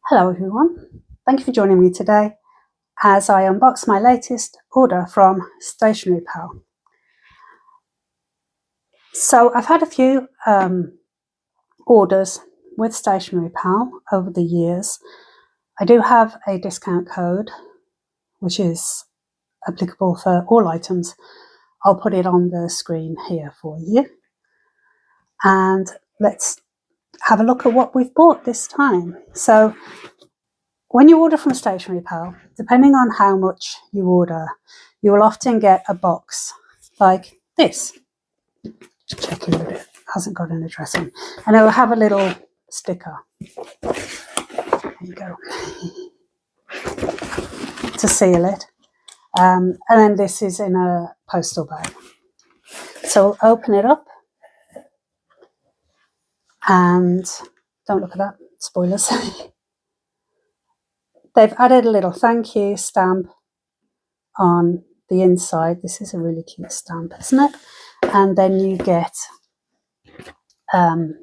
Hello everyone, thank you for joining me today as I unbox my latest order from Stationery Pal. So I've had a few orders with Stationery Pal over the years. I do have a discount code which is applicable for all items. I'll put it on the screen here for you. And let's have a look at what we've bought this time. So when you order from Stationery Pal, depending on how much you order, you will often get a box like this. Just checking that it hasn't got an address on. And it will have a little sticker. There you go. To seal it. And then this is in a postal bag. So we'll open it up. And don't look at that, spoilers. They've added a little thank you stamp on the inside. This is a really cute stamp, isn't it? And then you get a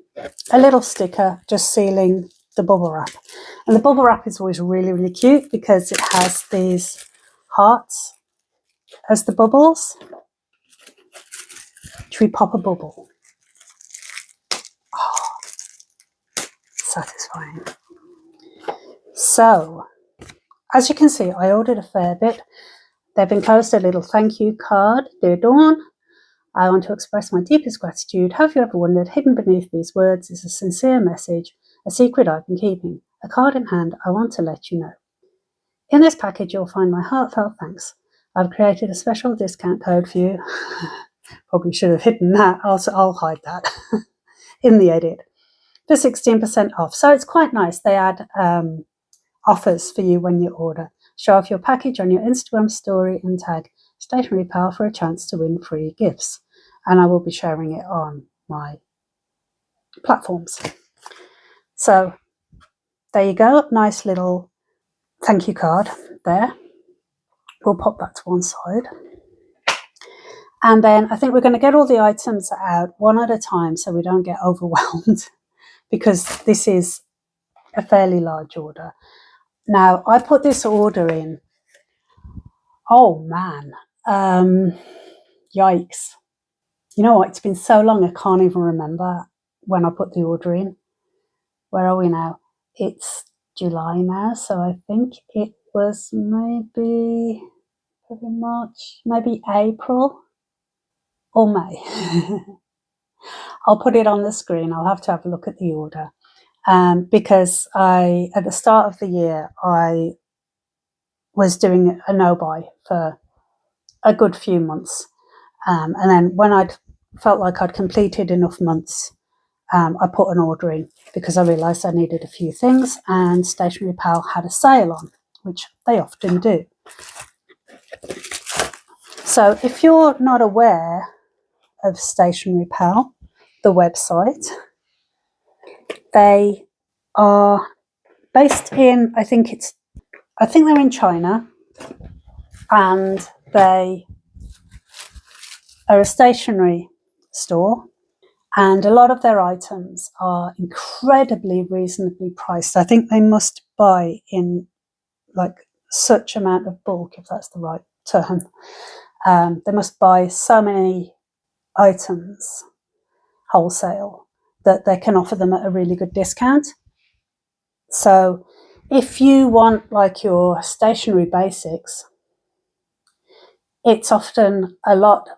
little sticker just sealing the bubble wrap. And the bubble wrap is always really, really cute because it has these hearts as the bubbles. Should we pop a bubble? Oh, satisfying. So, as you can see, I ordered a fair bit. They've enclosed a little thank you card. Dear Dawn, I want to express my deepest gratitude. Have you ever wondered, hidden beneath these words is a sincere message, a secret I've been keeping. A card in hand, I want to let you know. In this package, you'll find my heartfelt thanks. I've created a special discount code for you. Probably should have hidden that. I'll hide that in the edit. For 16% off. So it's quite nice. They add offers for you when you order. Show off your package on your Instagram story and tag Stationery Pal for a chance to win free gifts. And I will be sharing it on my platforms. So there you go. Nice little thank you card there. We'll pop that to one side. And then I think we're going to get all the items out one at a time so we don't get overwhelmed because this is a fairly large order. Now, I put this order in. Oh, man. Yikes. You know what? It's been so long, I can't even remember when I put the order in. Where are we now? It's July now, so I think it was maybe March, maybe April or May. I'll put it on the screen. I'll have to have a look at the order. Because at the start of the year, I was doing a no-buy for a good few months. And then when I'd felt like I'd completed enough months, I put an order in because I realised I needed a few things and Stationery Pal had a sale on, which they often do. So if you're not aware of Stationery Pal, the website, they are based in, I think they're in China, and they are a stationery store, and a lot of their items are incredibly reasonably priced. I think they must buy in like such amount of bulk, if that's the right term. They must buy so many items wholesale that they can offer them at a really good discount. So if you want like your stationery basics, it's often a lot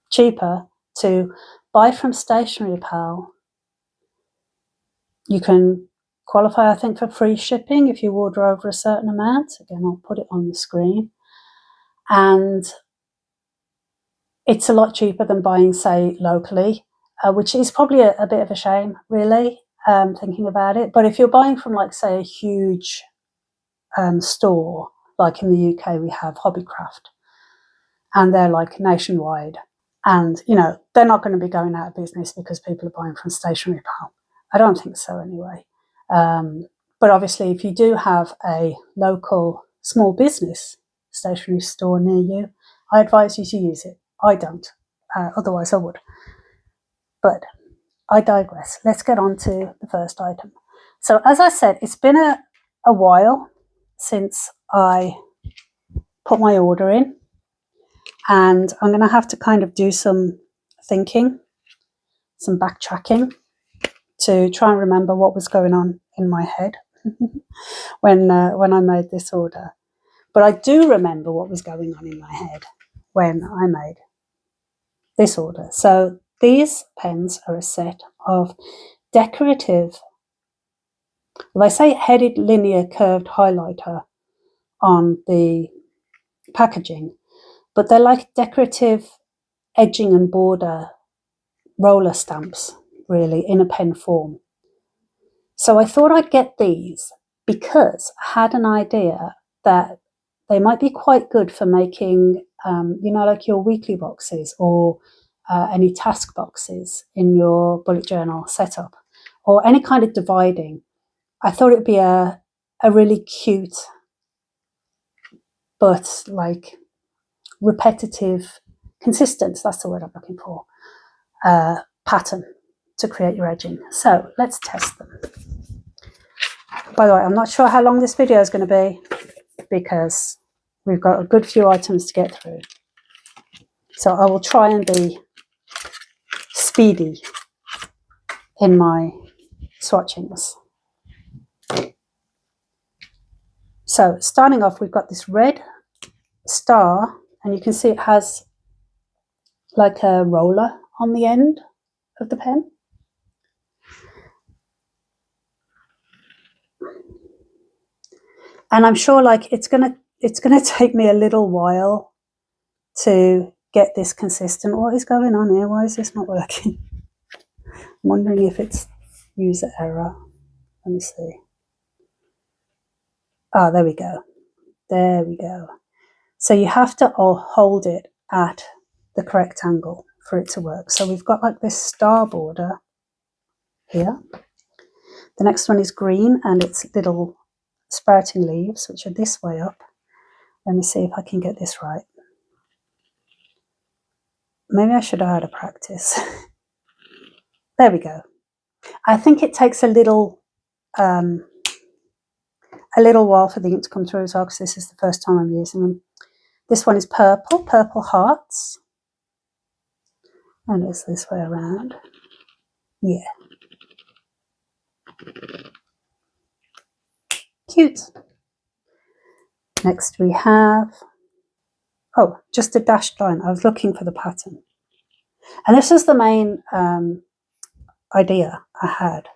cheaper to buy from Stationery Pal. You can qualify, I think, for free shipping if you order over a certain amount. Again, I'll put it on the screen. And it's a lot cheaper than buying, say, locally, which is probably a bit of a shame, really, thinking about it. But if you're buying from, like, say, a huge store, like in the UK, we have Hobbycraft, and they're like nationwide. And, you know, they're not going to be going out of business because people are buying from Stationery Pal. I don't think so anyway. But obviously, if you do have a local small business stationery store near you, I advise you to use it. I don't. Otherwise, I would. But I digress. Let's get on to the first item. So as I said, it's been a while since I put my order in, and I'm going to have to kind of do some thinking, some backtracking to try and remember what was going on in my head when I made this order. But I do remember what was going on in my head when I made this order. So these pens are a set of decorative, well, they say headed linear curved highlighter on the packaging, but they're like decorative edging and border roller stamps, really, in a pen form. So I thought I'd get these because I had an idea that they might be quite good for making, like your weekly boxes or any task boxes in your bullet journal setup, or any kind of dividing. I thought it'd be a really cute but like repetitive, consistent, that's the word I'm looking for, pattern to create your edging. So let's test them. By the way, I'm not sure how long this video is going to be because we've got a good few items to get through. So I will try and be speedy in my swatchings. So starting off, we've got this red star, and you can see it has like a roller on the end of the pen. And I'm sure like it's gonna take me a little while to get this consistent. What is going on here? Why is this not working? I'm wondering if it's user error. Let me see. Oh, there we go. There we go. So you have to hold it at the correct angle for it to work. So we've got like this star border here. The next one is green, and it's little sprouting leaves, which are this way up. Let me see if I can get this right. Maybe I should have had a practice. There we go. I think it takes a little while for the ink to come through as well, because this is the first time I'm using them. This one is purple hearts. And it's this way around. Yeah. Cute. Next we have, oh, just a dashed line. I was looking for the pattern. And this is the main idea I had,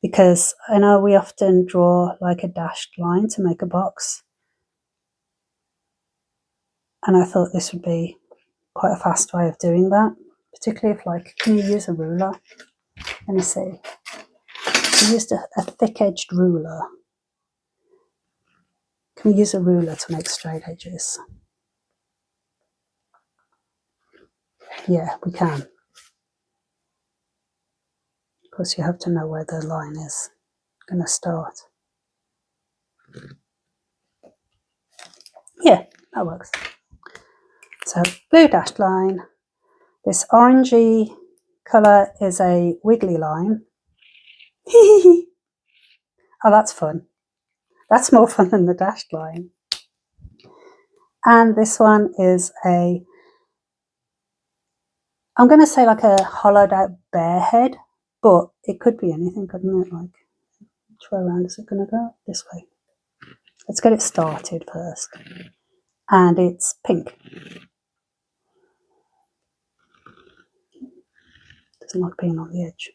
because I know we often draw like a dashed line to make a box. And I thought this would be quite a fast way of doing that, particularly if like, can you use a ruler? Let me see. I used a thick-edged ruler. Can we use a ruler to make straight edges? Yeah, we can. Of course, you have to know where the line is going to start. Yeah, that works. So, blue dashed line. This orangey colour is a wiggly line. Oh, that's fun. That's more fun than the dashed line. And this one is I'm going to say like a hollowed out bear head, but it could be anything, couldn't it? Like, which way around is it going to go? This way. Let's get it started first. And it's pink. Doesn't like being on the edge.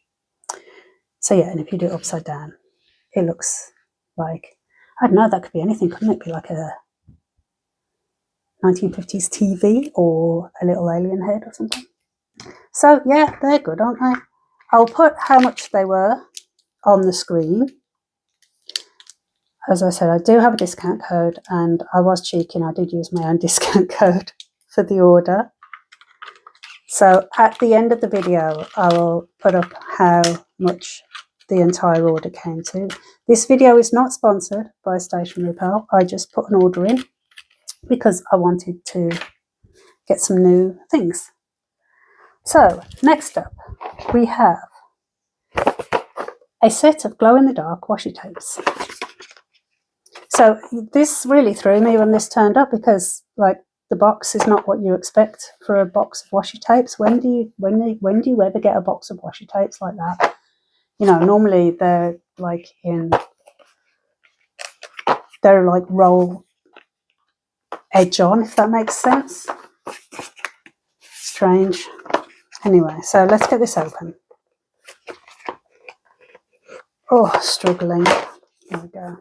So yeah, and if you do it upside down, it looks like, I don't know, that could be anything, couldn't it? Be like a 1950s TV or a little alien head or something. So yeah, they're good, aren't they? I'll put how much they were on the screen. As I said, I do have a discount code, and I was cheeky and I did use my own discount code for the order. So at the end of the video, I will put up how much the entire order came to. This video is not sponsored by Stationery Pal. I just put an order in because I wanted to get some new things. So next up, we have a set of glow-in-the-dark washi tapes. So this really threw me when this turned up, because like the box is not what you expect for a box of washi tapes. When do you ever get a box of washi tapes like that? You know, normally they're like roll edge on, if that makes sense. Strange. Anyway, so let's get this open. Oh, struggling. There we go.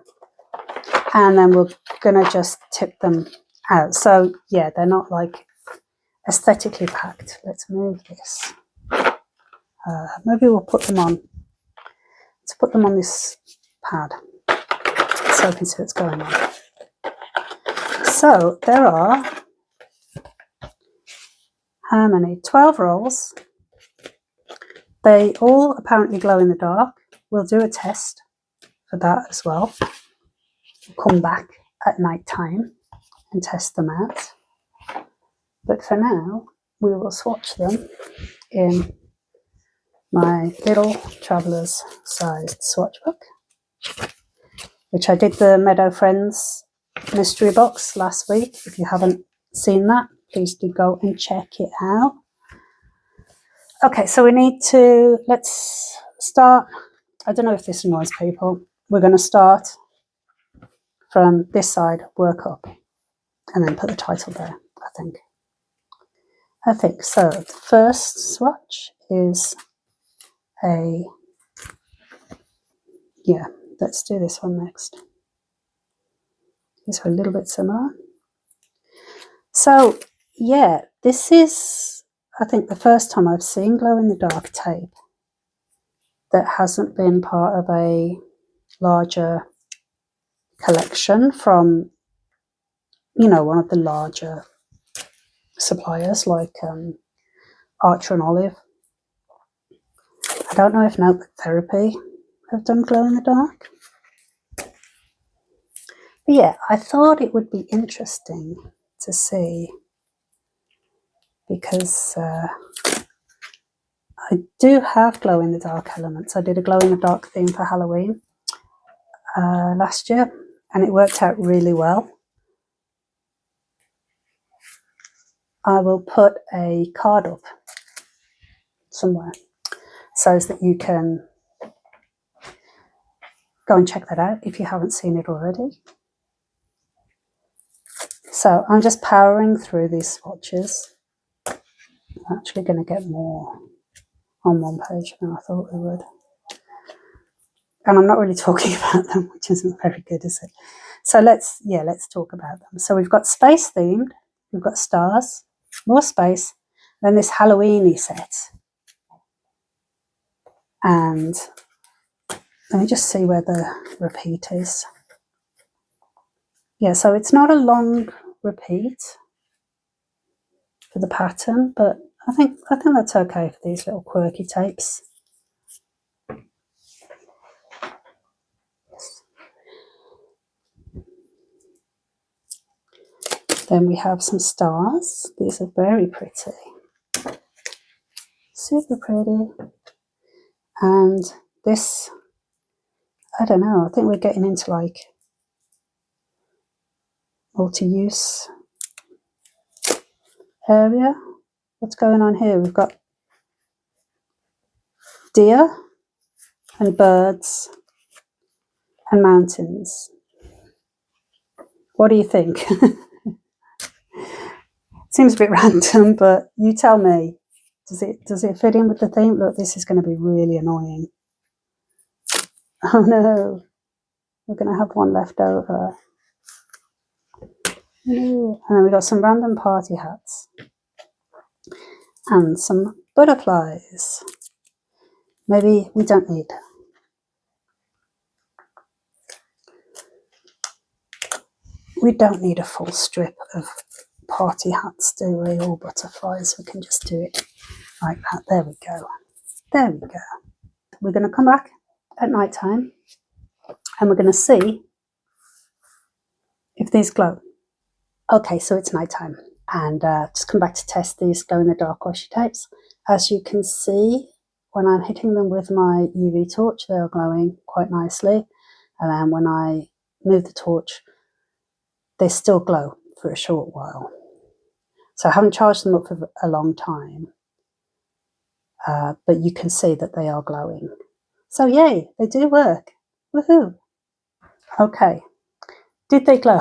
And then we're gonna just tip them out. So yeah, they're not like aesthetically packed. Let's move this. Maybe we'll put them on. Let's put them on this pad so we can see what's going on. So there are, how many? 12 rolls. They all apparently glow in the dark. We'll do a test for that as well. We'll come back at night time and test them out. But for now, we will swatch them in my little traveller's sized swatch book, which I did the Meadow Friends mystery box last week. If you haven't seen that, please do go and check it out. Okay, so we need to, let's start. I don't know if this annoys people. We're going to start from this side, work up, and then put the title there, I think. So the first swatch is let's do this one next. These are a little bit similar. So yeah, this is, I think, the first time I've seen glow-in-the-dark tape that hasn't been part of a larger collection from, you know, one of the larger suppliers like Archer and Olive. I don't know if Notebook Therapy have done glow-in-the-dark. But yeah, I thought it would be interesting to see, because I do have glow-in-the-dark elements. I did a glow-in-the-dark theme for Halloween last year, and it worked out really well. I will put a card up somewhere so that you can go and check that out if you haven't seen it already. So I'm just powering through these swatches. I'm actually going to get more on one page than I thought we would. And I'm not really talking about them, which isn't very good, is it? So let's talk about them. So we've got space themed, we've got stars, more space, then this Halloween-y set. And let me just see where the repeat is. Yeah, so it's not a long repeat for the pattern, but I think that's okay for these little quirky tapes. Then we have some stars. These are very pretty. Super pretty. And this, I don't know, I think we're getting into like multi-use area. What's going on here? We've got deer and birds and mountains. What do you think? Seems a bit random, but you tell me. Does it fit in with the theme? Look, this is going to be really annoying. Oh no, we're going to have one left over. And then we've got some random party hats and some butterflies. Maybe we don't need. We don't need a full strip of party hats, do we, or butterflies. We can just do it like that. There we go. There we go. We're going to come back at night time and we're going to see if these glow. Okay, so it's night time, and just come back to test these glow-in-the-dark washi tapes. As you can see, when I'm hitting them with my UV torch, they are glowing quite nicely. And then when I move the torch, they still glow for a short while. So I haven't charged them up for a long time, but you can see that they are glowing. So yay, they do work. Woohoo! Okay, did they glow?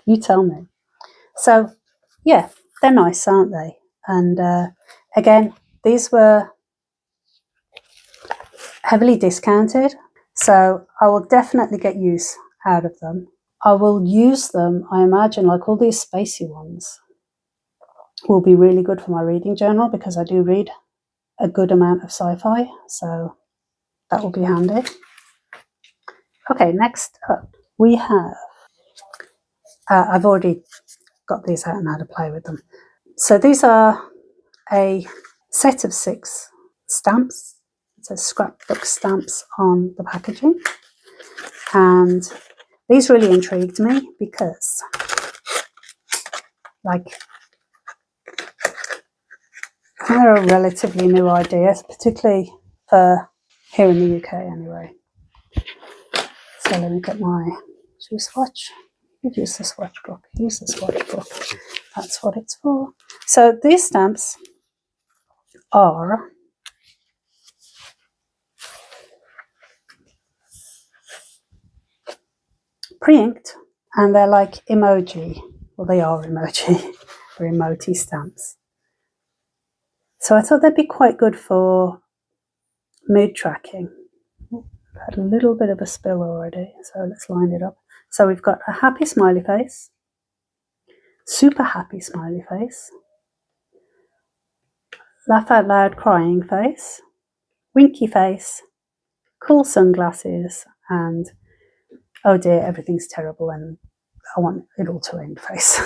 You tell me. So yeah, they're nice, aren't they? And again, these were heavily discounted, so I will definitely get use out of them. I will use them, I imagine, like all these spacey ones will be really good for my reading journal, because I do read a good amount of sci-fi, so that will be handy. Okay, next up we have, I've already got these out and how to play with them. So these are a set of 6 stamps. It says scrapbook stamps on the packaging, and these really intrigued me because, like, they're a relatively new idea, particularly for here in the UK anyway. So let me get my, should we swatch? We'd use the swatch book. Use the swatch book. That's what it's for. So these stamps are pre-inked, and they're like emoji. Well, they are emoji. They're emoji stamps. So I thought they'd be quite good for mood tracking. I've had a little bit of a spill already, so let's line it up. So we've got a happy smiley face, super happy smiley face, laugh out loud crying face, winky face, cool sunglasses, and oh dear, everything's terrible and I want it all to end face.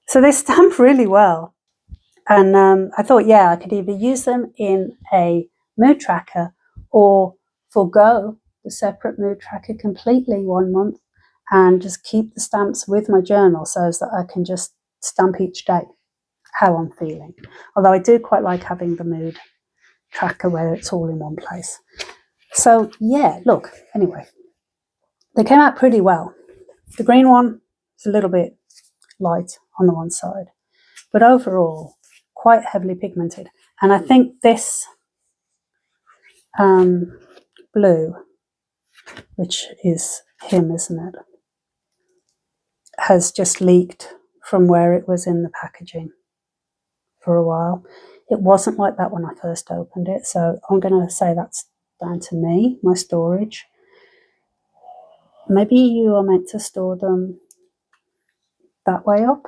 So they stamp really well. And I thought, yeah, I could either use them in a mood tracker or forgo the separate mood tracker completely 1 month and just keep the stamps with my journal so that I can just stamp each day how I'm feeling. Although I do quite like having the mood tracker where it's all in one place. So yeah, look, anyway, they came out pretty well. The green one is a little bit light on the one side, but overall quite heavily pigmented. And I think this blue, which is him, isn't it, has just leaked from where it was in the packaging for a while. It wasn't like that when I first opened it, so I'm going to say that's down to me, my storage. Maybe you are meant to store them that way up.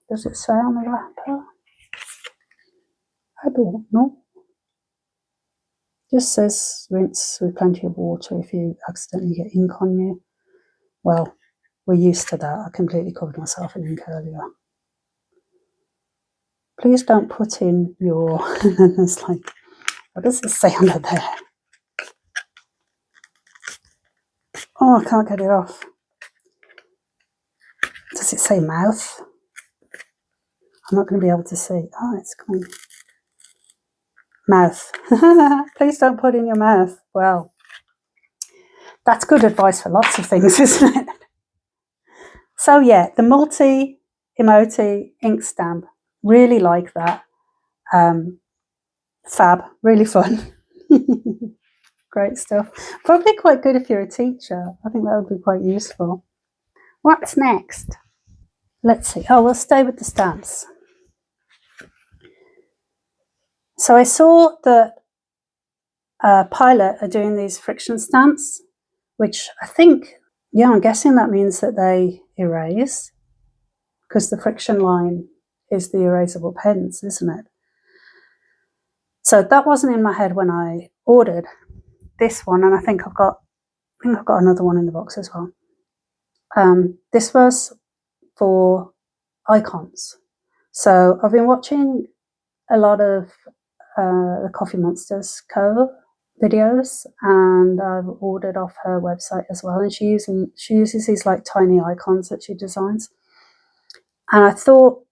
Does it say on the wrapper? I don't know. Just says rinse with plenty of water if you accidentally get ink on you. Well, we're used to that. I completely covered myself in ink earlier. Please don't put in your... and it's like, what does it say under there? Oh, I can't get it off. Does it say mouth? I'm not going to be able to see. Oh, it's coming. Mouth. Please don't put in your mouth. Well, that's good advice for lots of things, isn't it? So yeah, the multi-emoji ink stamp. Really like that. Fab. Really fun. Great stuff. Probably quite good if you're a teacher. I think that would be quite useful. What's next? Let's see. Oh, we'll stay with the stamps. So I saw that Pilot are doing these FriXion stamps, which I think, yeah, I'm guessing that means that they erase, because the FriXion line is the erasable pens, isn't it? So that wasn't in my head when I ordered this one, and I think I've got another one in the box as well. This was for icons. So I've been watching a lot of the Coffee Monsters Co. videos, and I've ordered off her website as well, and she uses these like tiny icons that she designs. And I thought,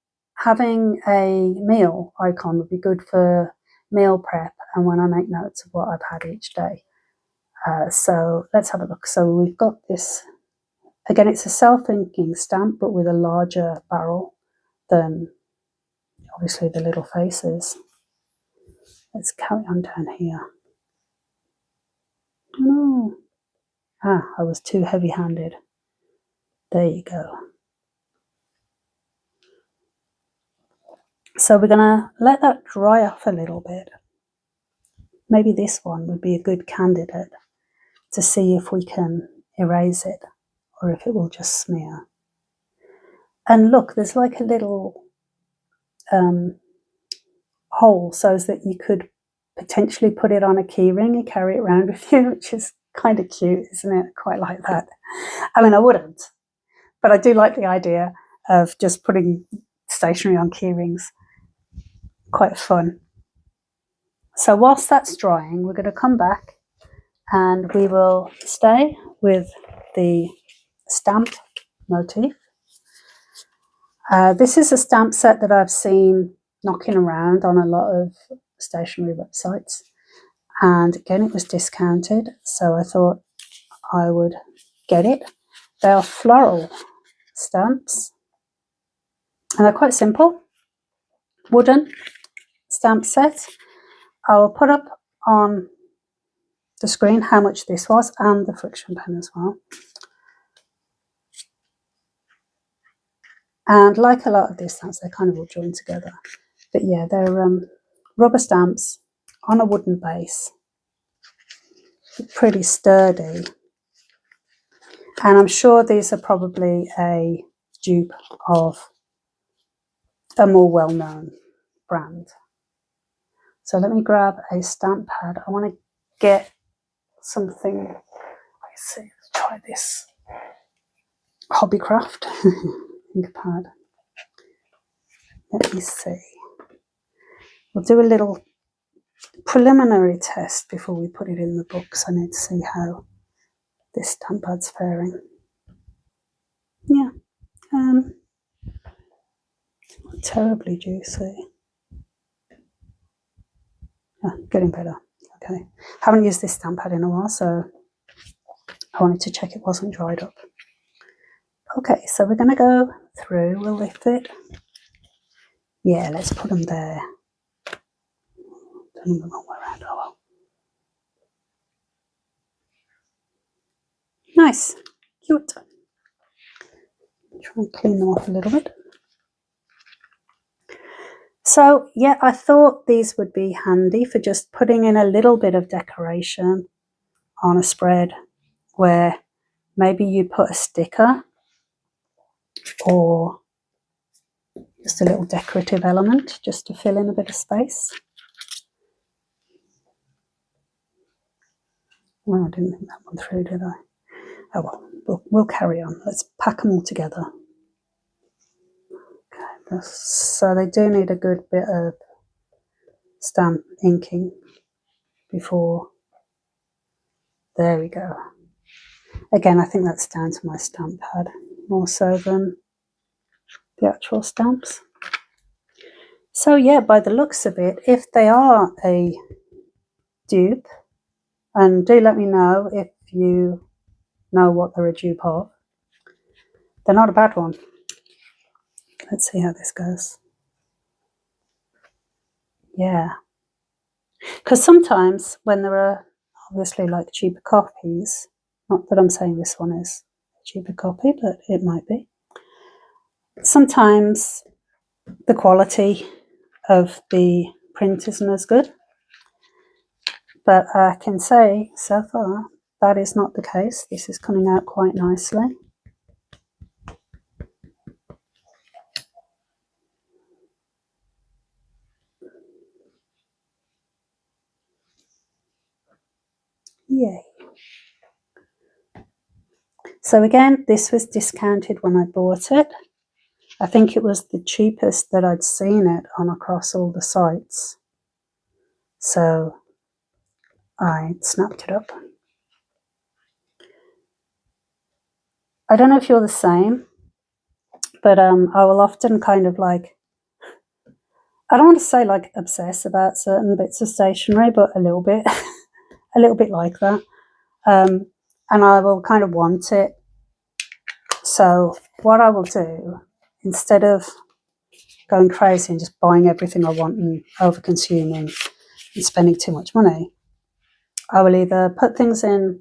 having a meal icon would be good for meal prep and when I make notes of what I've had each day. So let's have a look. So we've got this, again, it's a self-inking stamp, but with a larger barrel than obviously the little faces. Let's carry on down here. Oh, I was too heavy-handed. There you go. So we're going to let that dry off a little bit. Maybe this one would be a good candidate to see if we can erase it or if it will just smear. And look, there's like a little hole so that you could potentially put it on a key ring and carry it around with you, which is kind of cute, isn't it? Quite like that. I mean, I wouldn't, but I do like the idea of just putting stationery on key rings. Quite fun. So whilst that's drying, we're going to come back and we will stay with the stamp motif. This is a stamp set that I've seen knocking around on a lot of stationery websites, and again it was discounted, so I thought I would get it. They are floral stamps and they're quite simple, wooden stamp set. I will put up on the screen how much this was and the FriXion pen as well. And like a lot of these stamps, they're kind of all joined together. But yeah, they're rubber stamps on a wooden base. Pretty sturdy. And I'm sure these are probably a dupe of a more well-known brand. So let me grab a stamp pad. I want to get something, let's see, let's try this Hobbycraft ink pad. Let me see. We'll do a little preliminary test before we put it in the books. I need to see how this stamp pad's faring. Yeah, not terribly juicy. Getting better. Okay, haven't used this stamp pad in a while, so I wanted to check it wasn't dried up. Okay, so we're going to go through. Will they fit? Yeah, let's put them there. Turning the wrong way around. Oh well. Nice, cute. Try and clean them off a little bit. So yeah, I thought these would be handy for just putting in a little bit of decoration on a spread where maybe you put a sticker or just a little decorative element just to fill in a bit of space. Well, I didn't think that one through, did I? Oh well, we'll carry on. Let's pack them all together. Okay, so they do need a good bit of stamp inking before. There we go. Again, I think that's down to my stamp pad more so than the actual stamps. So yeah, by the looks of it, if they are a dupe, and do let me know if you know what they're a dupe of, they're not a bad one. Let's see how this goes. Yeah, because sometimes when there are obviously like cheaper copies, not that I'm saying this one is a cheaper copy, but it might be, sometimes the quality of the print isn't as good. But I can say so far that is not the case. This is coming out quite nicely. Yay. So again, this was discounted when I bought it. I think it was the cheapest that I'd seen it on across all the sites. So I snapped it up. I don't know if you're the same, but I will often kind of like I don't want to say like obsess about certain bits of stationery, but a little bit, a little bit like that. And I will kind of want it. So what I will do, instead of going crazy and just buying everything I want and over consuming and spending too much money, I will either put things in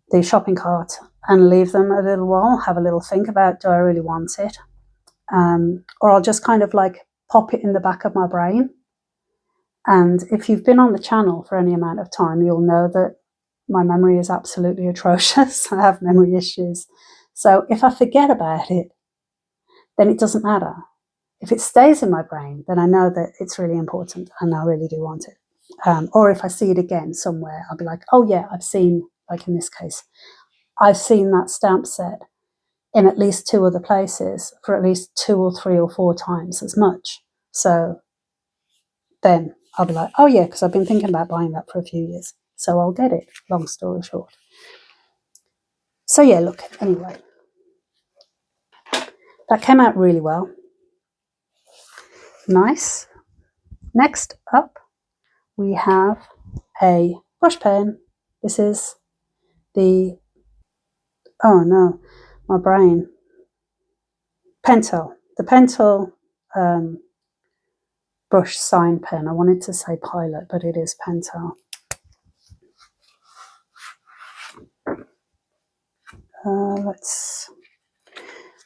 the shopping cart and leave them a little while, have a little think about, do I really want it? Or I'll just kind of like pop it in the back of my brain. And if you've been on the channel for any amount of time, you'll know that my memory is absolutely atrocious. I have memory issues. So if I forget about it, then it doesn't matter. If it stays in my brain, then I know that it's really important and I really do want it. Or if I see it again somewhere, I'll be like, oh yeah, I've seen, like in this case, I've seen that stamp set in at least 2 other places for at least 2 or 3 or 4 times as much. So then I'll be like, oh yeah, because I've been thinking about buying that for a few years. So I'll get it, long story short. So yeah, look, anyway. That came out really well. Nice. Next up, we have a brush pen. This is the, oh no, my brain. Pentel. The Pentel brush sign pen. I wanted to say Pilot, but it is Pentel. Let's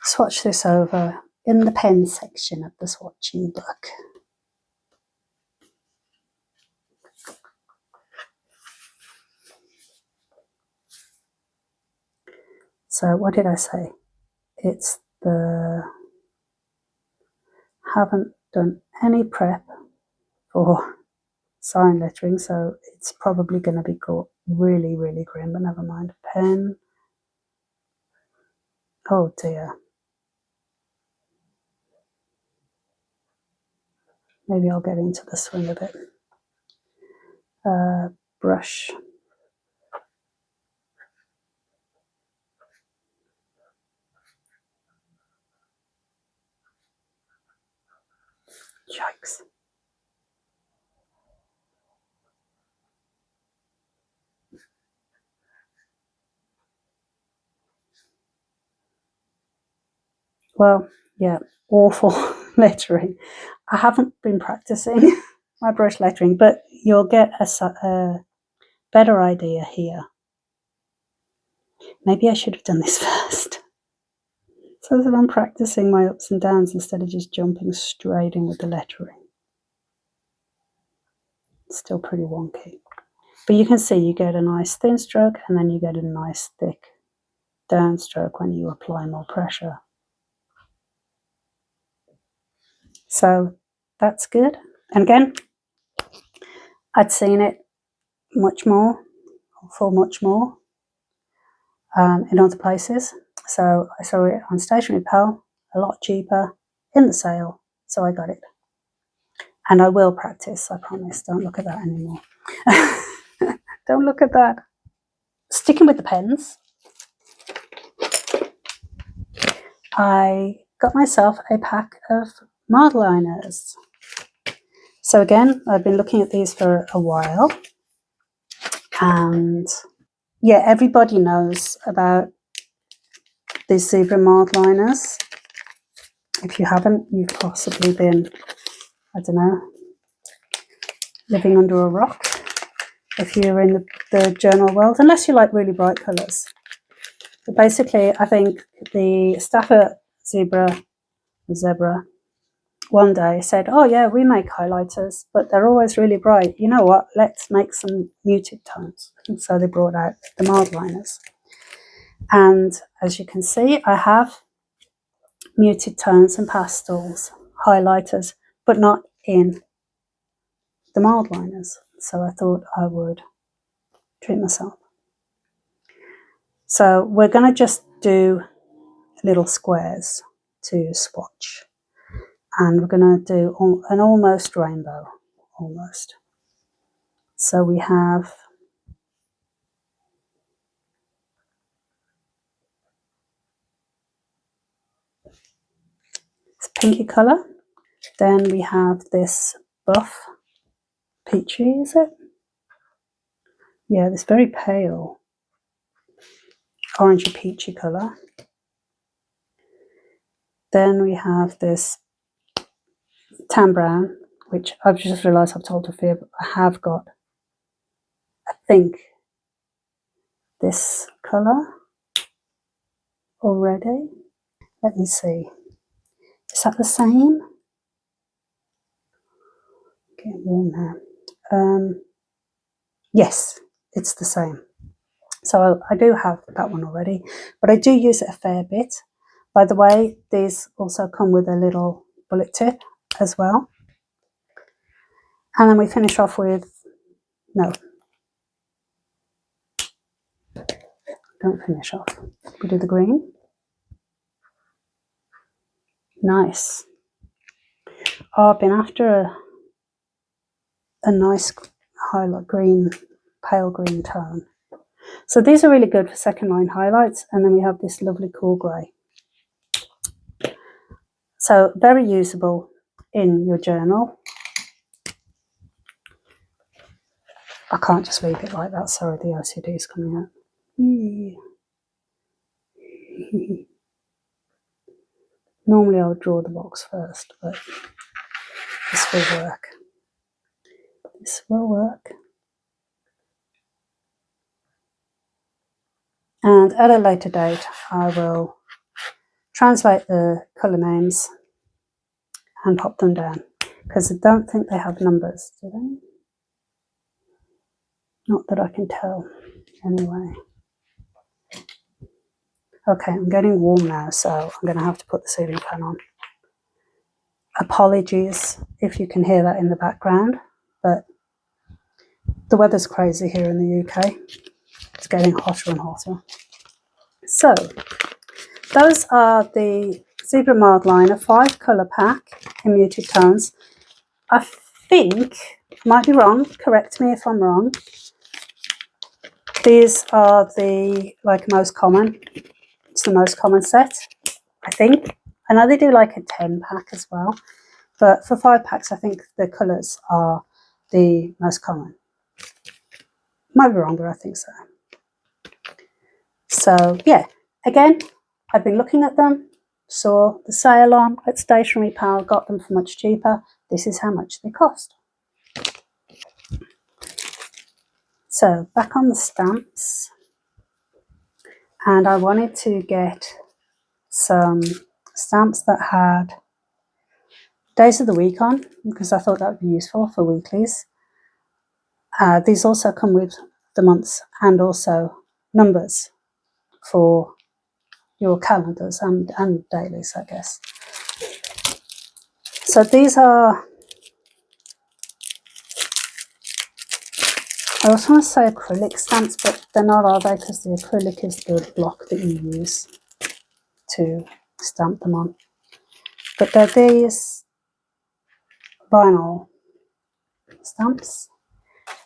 swatch this over in the pen section of the swatching book. So what did I say? It's the, haven't done any prep for sign lettering, so it's probably going to be really, really grim, but never mind. Pen. Oh dear. Maybe I'll get into the swing of it. Brush. Yikes. Well, yeah, awful lettering. I haven't been practicing my brush lettering, but you'll get a better idea here. Maybe I should have done this first, so that I'm practicing my ups and downs instead of just jumping straight in with the lettering. It's still pretty wonky. But you can see you get a nice thin stroke and then you get a nice thick downstroke when you apply more pressure. So that's good. And again, I'd seen it much more, for much more, in other places. So I saw it on Stationery Pal, a lot cheaper, in the sale, so I got it. And I will practice, I promise. Don't look at that anymore. Don't look at that. Sticking with the pens, I got myself a pack of Mildliners. So again, I've been looking at these for a while, and yeah, everybody knows about these zebra Mildliners. If you haven't, you've possibly been, I don't know, living under a rock if you're in the journal world, unless you like really bright colours. But basically, I think the staff at Zebra one day said, oh yeah, we make highlighters, but they're always really bright. You know what, let's make some muted tones. And so they brought out the Mildliners. And as you can see, I have muted tones and pastels, highlighters, but not in the Mildliners. So I thought I would treat myself. So we're going to just do little squares to swatch. And we're going to do an almost rainbow, almost. So we have this pinky colour. Then we have this buff peachy, is it? Yeah, this very pale orangey peachy colour. Then we have this tan brown, which I've just realised I've told Sophia, but I have got, I think, this colour already. Let me see. Is that the same? Getting warm now. Yes, it's the same. So I do have that one already, but I do use it a fair bit. By the way, these also come with a little bullet tip as well. And then we finish off with, no, don't finish off. We do the green. Nice. Oh, I've been after a nice highlight green, pale green tone. So these are really good for second line highlights. And then we have this lovely cool grey. So very usable in your journal. I can't just leave it like that. Sorry, the OCD is coming out. Normally I would draw the box first, but this will work. This will work. And at a later date, I will translate the colour names and pop them down, because I don't think they have numbers, do they? Not that I can tell, anyway. Okay, I'm getting warm now, so I'm going to have to put the ceiling fan on. Apologies if you can hear that in the background, but the weather's crazy here in the UK. It's getting hotter and hotter. So, those are the Zebra Mildliner 5-colour pack in muted tones. I think, might be wrong, correct me if I'm wrong, these are the most common. It's the most common set, I think. I know they do like a 10 pack as well, but for 5 packs I think the colours are the most common. Might be wrong, but I think so. So yeah, again, I've been looking at them, saw the sale on at Stationery Pal, got them for much cheaper. This is how much they cost. So back on the stamps, and I wanted to get some stamps that had days of the week on, because I thought that would be useful for weeklies. These also come with the months and also numbers for your calendars and dailies, I guess. So these are, I also want to say acrylic stamps, but they're not, are they? Because the acrylic is the block that you use to stamp them on. But they're these vinyl stamps,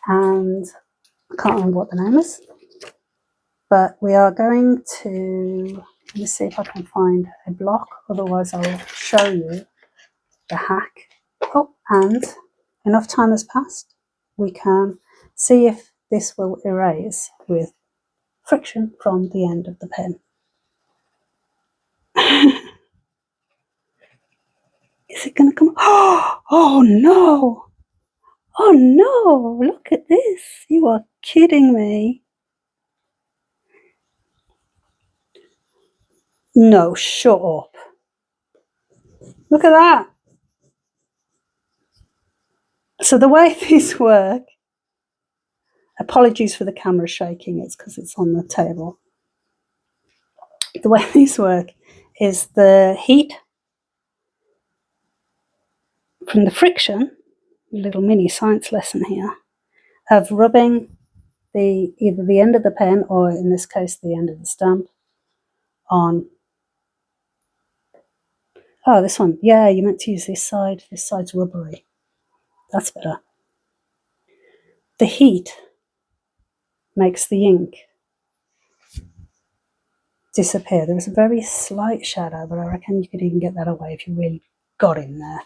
and I can't remember what the name is. But we are going to, let me see if I can find a block, otherwise I'll show you the hack. Oh, and enough time has passed. We can see if this will erase with friction from the end of the pen. Is it going to come? Oh no! Oh no! Look at this! You are kidding me. No, shut up. Look at that. So the way these work, apologies for the camera shaking, it's because it's on the table. The way these work is the heat from the friction, a little mini science lesson here, of rubbing either the end of the pen, or in this case the end of the stamp, on. Oh, this one. Yeah, you meant to use this side. This side's rubbery. That's better. The heat makes the ink disappear. There was a very slight shadow, but I reckon you could even get that away if you really got in there.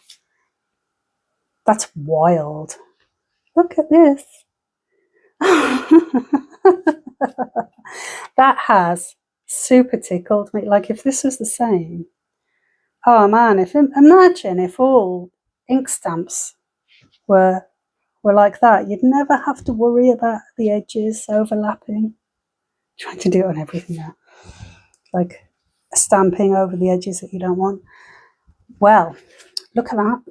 That's wild. Look at this. That has super tickled me. Like if this was the same. Oh man, imagine if all ink stamps were like that. You'd never have to worry about the edges overlapping. Trying to do it on everything now. Like stamping over the edges that you don't want. Well, look at that.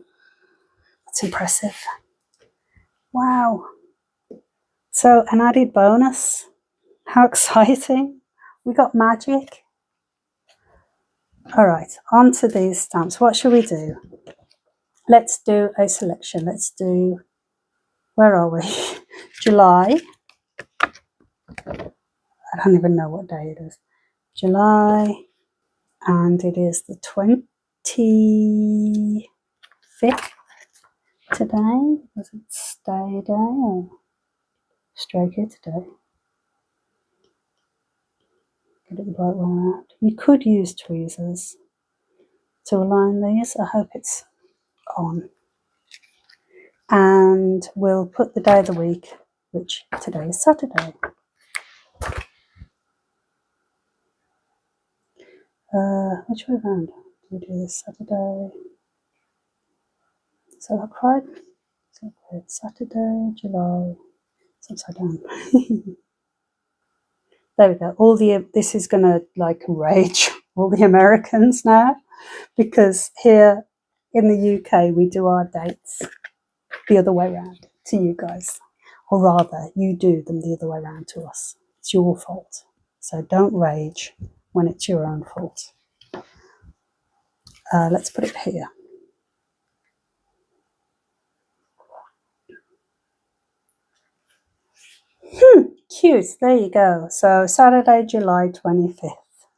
That's impressive. Wow. So an added bonus. How exciting. We got magic. All right, on to these stamps. What shall we do? Let's do a selection. Let's do, where are we? July. I don't even know what day it is. July, and it is the 25th today. Was it stay day or straight here today? Get it the right way around. You could use tweezers to align these. I hope it's on. And we'll put the day of the week, which today is Saturday. Which way around do we do this? Saturday. Is that right? Saturday, July. It's upside down. There we go. This is gonna like rage all the Americans now, because here in the UK we do our dates the other way around to you guys, or rather you do them the other way around to us. It's your fault, so don't rage when it's your own fault. Let's put it here. Cute. There you go. So Saturday, July 25th.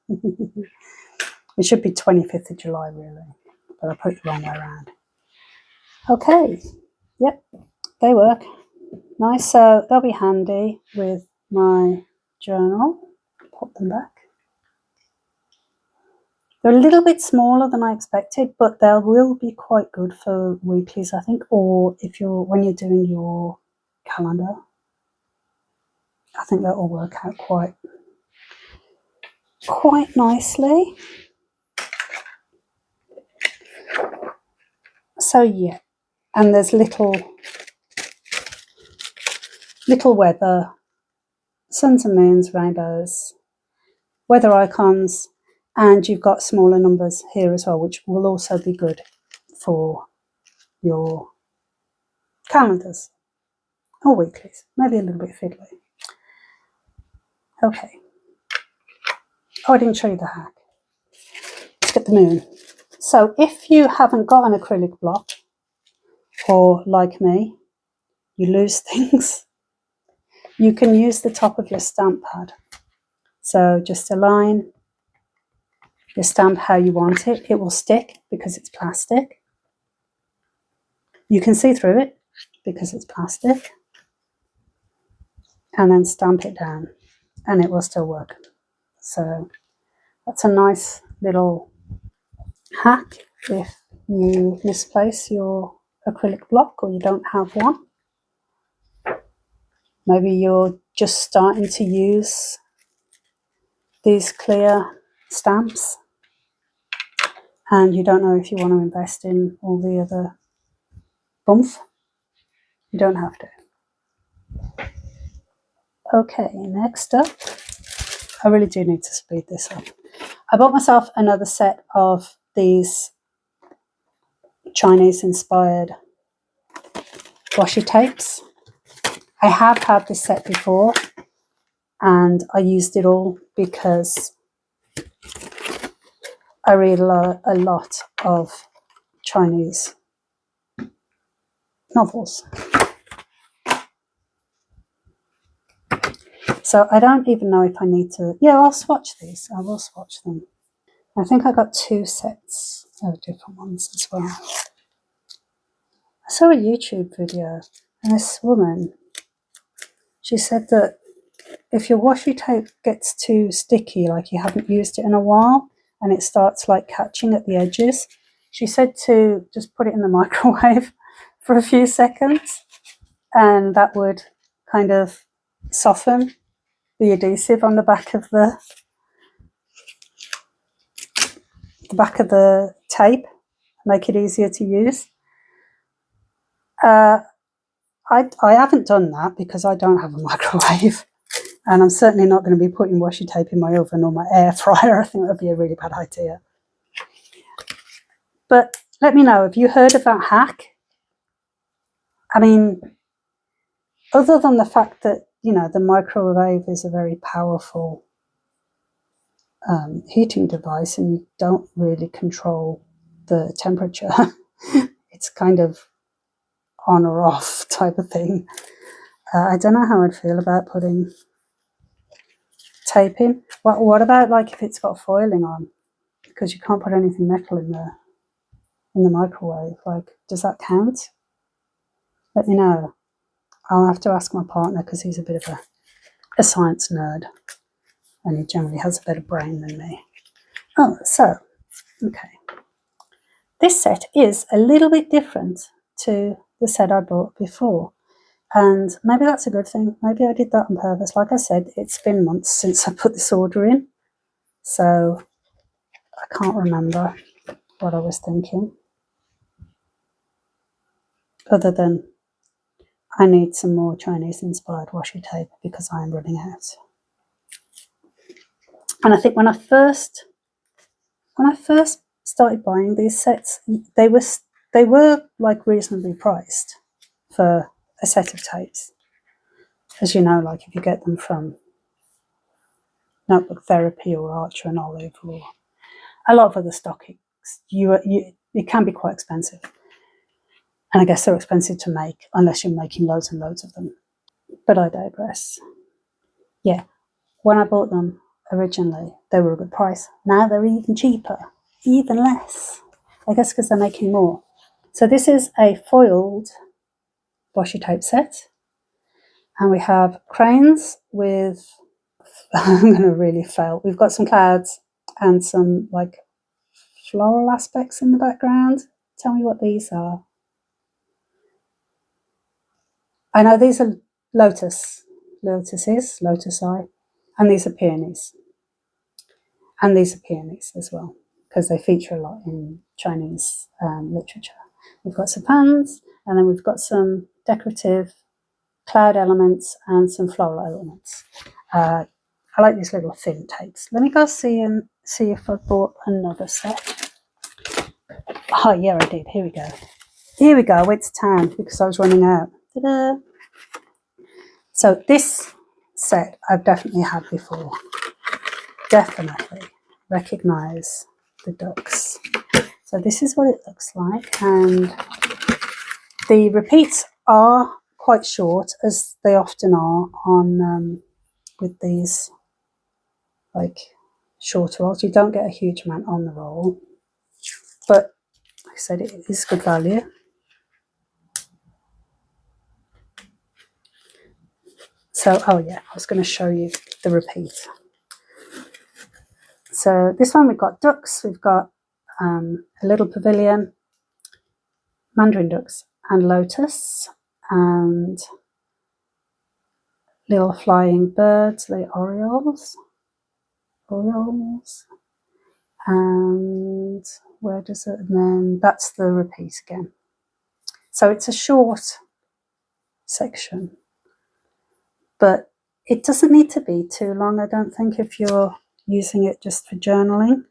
It should be 25th of July really, but I put it the wrong way around. Okay. Yep, they work. Nice. So they'll be handy with my journal. Pop them back. They're a little bit smaller than I expected, but they will be quite good for weeklies, I think, or when you're doing your calendar. I think that will work out quite nicely. So yeah, and there's little weather, suns and moons, rainbows, weather icons, and you've got smaller numbers here as well, which will also be good for your calendars or weeklies, maybe a little bit fiddly. Okay. Oh, I didn't show you the hack. Let's get the moon. So if you haven't got an acrylic block, or like me, you lose things, you can use the top of your stamp pad. So just align your stamp how you want it. It will stick because it's plastic. You can see through it because it's plastic. And then stamp it down and it will still work. So that's a nice little hack if you misplace your acrylic block or you don't have one. Maybe you're just starting to use these clear stamps and you don't know if you want to invest in all the other bump. You don't have to. Okay, next up, I really do need to speed this up. I bought myself another set of these Chinese inspired washi tapes. I have had this set before and I used it all because I read a lot of Chinese novels. So I don't even know if I need to, yeah, I'll swatch these. I will swatch them. I think I got 2 sets of different ones as well. I saw a YouTube video and this woman, she said that if your washi tape gets too sticky, like you haven't used it in a while, and it starts like catching at the edges, she said to just put it in the microwave for a few seconds, and that would kind of soften the adhesive on the back of the tape, make it easier to use. I haven't done that because I don't have a microwave, and I'm certainly not going to be putting washi tape in my oven or my air fryer. I think that would be a really bad idea. But let me know, have you heard of that hack? I mean, other than the fact that, you know, the microwave is a very powerful heating device and you don't really control the temperature. It's kind of on or off type of thing. I don't know how I'd feel about putting tape in. What about like if it's got foiling on? Because you can't put anything metal in the microwave. Like, does that count? Let me know. I'll have to ask my partner because he's a bit of a science nerd and he generally has a better brain than me. Oh, so, okay. This set is a little bit different to the set I bought before. And maybe that's a good thing. Maybe I did that on purpose. Like I said, it's been months since I put this order in. So I can't remember what I was thinking. Other than I need some more Chinese-inspired washi tape because I am running out. And I think when I first started buying these sets, they were like reasonably priced for a set of tapes. As you know, like if you get them from Notebook Therapy or Archer and Olive or a lot of other stockings, it can be quite expensive. And I guess they're expensive to make unless you're making loads and loads of them. But I digress. Yeah, when I bought them originally, they were a good price. Now they're even cheaper, even less. I guess because they're making more. So this is a foiled washi tape set. And we have cranes with, I'm going to really fail. We've got some clouds and some like floral aspects in the background. Tell me what these are. I know these are lotuses, lotus eye, and these are peonies. And these are peonies as well, because they feature a lot in Chinese literature. We've got some fans, and then we've got some decorative cloud elements and some floral elements. I like these little thin tapes. Let me go see if I bought another set. Oh yeah, I did. Here we go. Here we go. It's time because I was running out. Ta-da! So this set I've definitely had before. Definitely recognise the ducks. So this is what it looks like, and the repeats are quite short, as they often are on with these like shorter rolls. You don't get a huge amount on the roll, but like I said, it is good value. So, oh yeah, I was going to show you the repeat. So this one we've got ducks, we've got a little pavilion, mandarin ducks and lotus, and little flying birds, the orioles, and where does it, and then that's the repeat again. So it's a short section, but it doesn't need to be too long, I don't think, if you're using it just for journaling.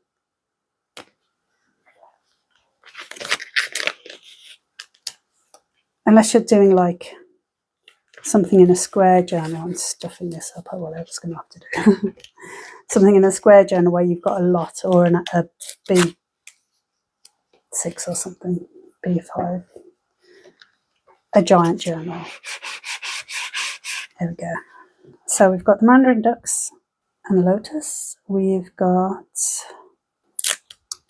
Unless you're doing like something in a square journal. I'm stuffing this up, or whatever I was going to have to do. Something in a square journal where you've got a lot, or a B6 or something, B5, a giant journal. There we go. So we've got the mandarin ducks and the lotus. We've got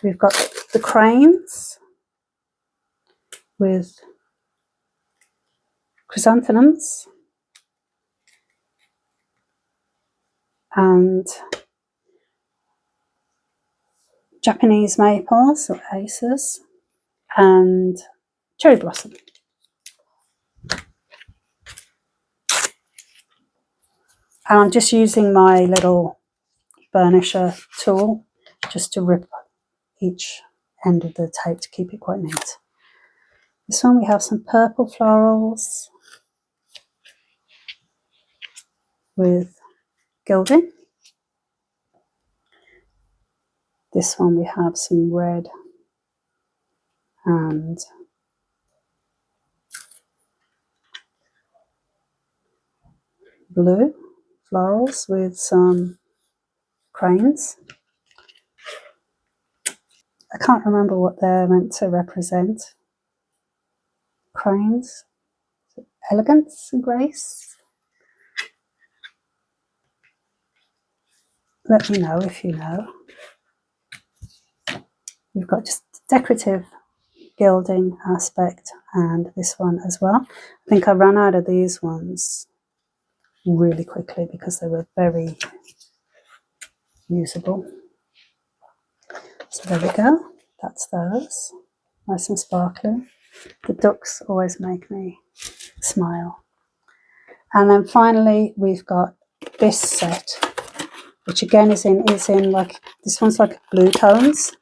the cranes with chrysanthemums and Japanese maples or acers and cherry blossom. And I'm just using my little burnisher tool just to rip each end of the tape to keep it quite neat. This one we have some purple florals with gilding. This one we have some red and blue florals with some cranes. I can't remember what they're meant to represent. Cranes, elegance and grace. Let me know if you know. We've got just decorative gilding aspect and this one as well. I think I ran out of these ones really quickly because they were very usable. So there we go, that's those, nice and sparkly. The ducks always make me smile. And then finally we've got this set, which again is in like, this one's like blue tones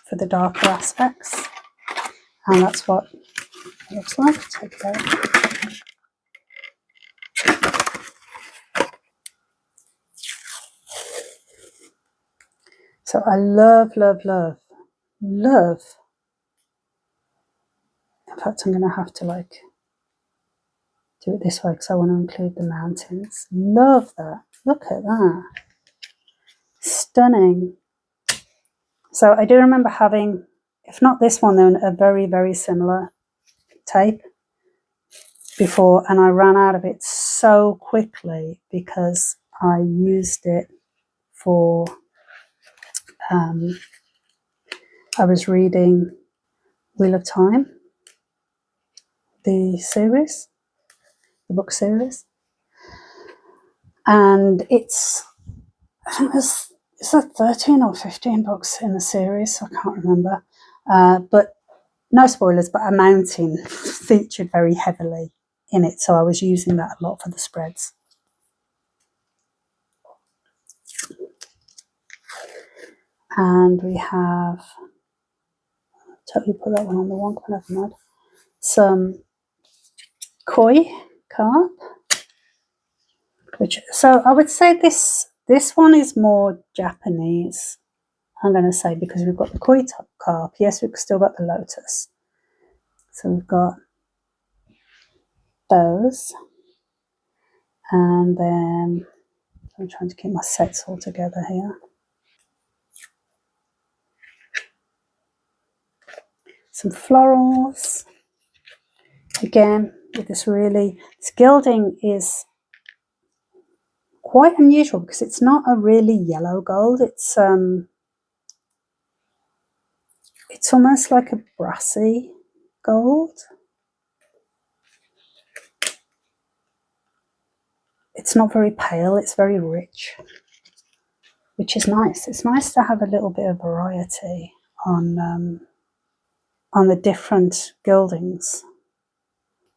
for the darker aspects, and that's what it looks like. Take it out. So I love, love, love, love. In fact, I'm going to have to like do it this way because I want to include the mountains. Love that. Look at that. Stunning. So I do remember having, if not this one, then a very, very similar tape before, and I ran out of it so quickly because I used it for, I was reading Wheel of Time, the series, the book series, and it's, I think there's, is there 13 or 15 books in the series? I can't remember, but no spoilers, but a mountain featured very heavily in it, so I was using that a lot for the spreads. And we have, totally put that one on the wrong one, never mind, some koi carp, which, so I would say this one is more Japanese, I'm going to say, because we've got the koi carp. Yes, we've still got the lotus. So we've got those, and then I'm trying to keep my sets all together here. Some florals. Again, with this gilding is quite unusual because it's not a really yellow gold. It's almost like a brassy gold. It's not very pale, it's very rich, which is nice. It's nice to have a little bit of variety on the different gildings.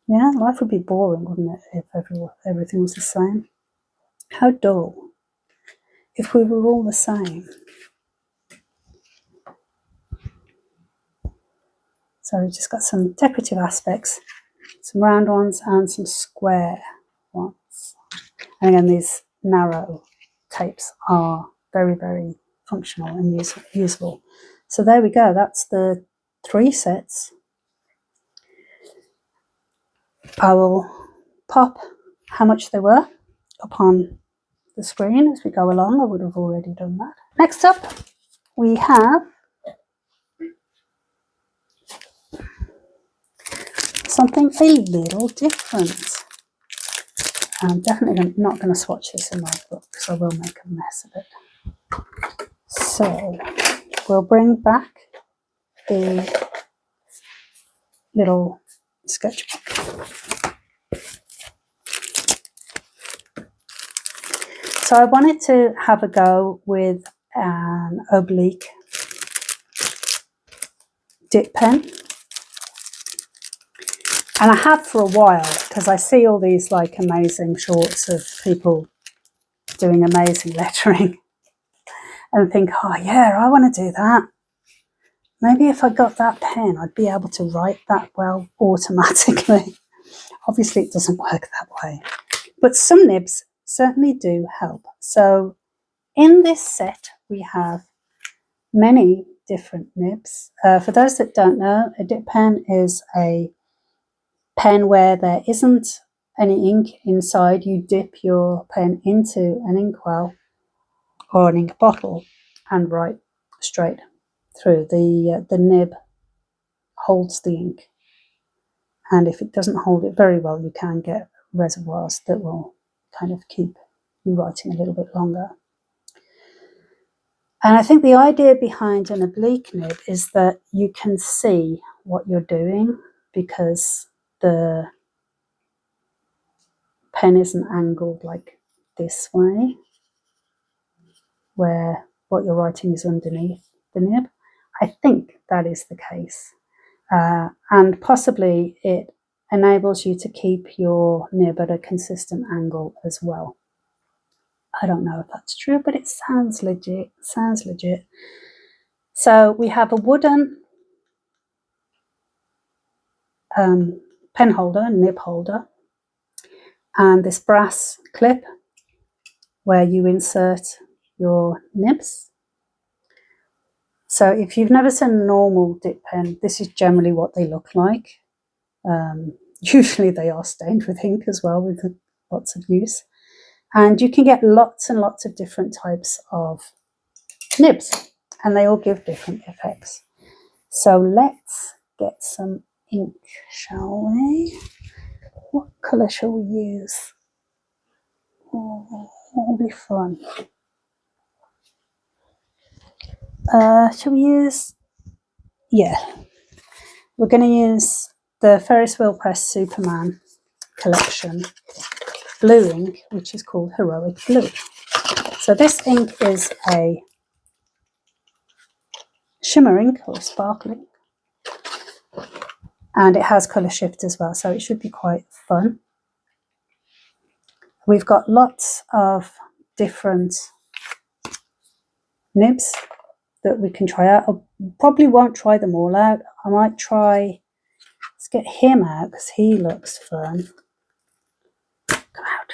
Yeah, life would be boring, wouldn't it, if everything was the same? How dull if we were all the same. So we've just got some decorative aspects, some round ones and some square ones. And again, these narrow tapes are very, very functional and usable. So there we go, that's the 3 sets. I will pop how much they were up on the screen as we go along. I would have already done that. Next up, we have something a little different. I'm definitely not going to swatch this in my book because I will make a mess of it. So we'll bring back the little sketchbook. So I wanted to have a go with an Oblique dip pen, And I have for a while, because I see all these like amazing shorts of people doing amazing lettering and think, oh yeah, I want to do that. Maybe if I got that pen, I'd be able to write that well automatically. Obviously, it doesn't work that way. But some nibs certainly do help. So in this set, we have many different nibs. For those that don't know, a dip pen is a pen where there isn't any ink inside. You dip your pen into an inkwell or an ink bottle and write straight through. The nib holds the ink, and if it doesn't hold it very well, you can get reservoirs that will kind of keep you writing a little bit longer. And I think the idea behind an oblique nib is that you can see what you're doing because the pen isn't angled like this way, where what you're writing is underneath the nib. I think that is the case. And possibly it enables you to keep your nib at a consistent angle as well. I don't know if that's true, but it sounds legit. Sounds legit. So we have a wooden pen holder, nib holder, and this brass clip where you insert your nibs. So if you've never seen a normal dip pen, this is generally what they look like. Usually they are stained with ink as well, with lots of use. And you can get lots and lots of different types of nibs, and they all give different effects. So let's get some ink, shall we? What colour shall we use? Oh, that'll be fun. Shall we use... Yeah. We're going to use the Ferris Wheel Press Superman collection blue ink, which is called Heroic Blue. So this ink is a shimmer ink or sparkling, and it has colour shift as well, so it should be quite fun. We've got lots of different nibs that we can try out. I probably won't try them all out. I might try, let's get him out because he looks fun. Come out.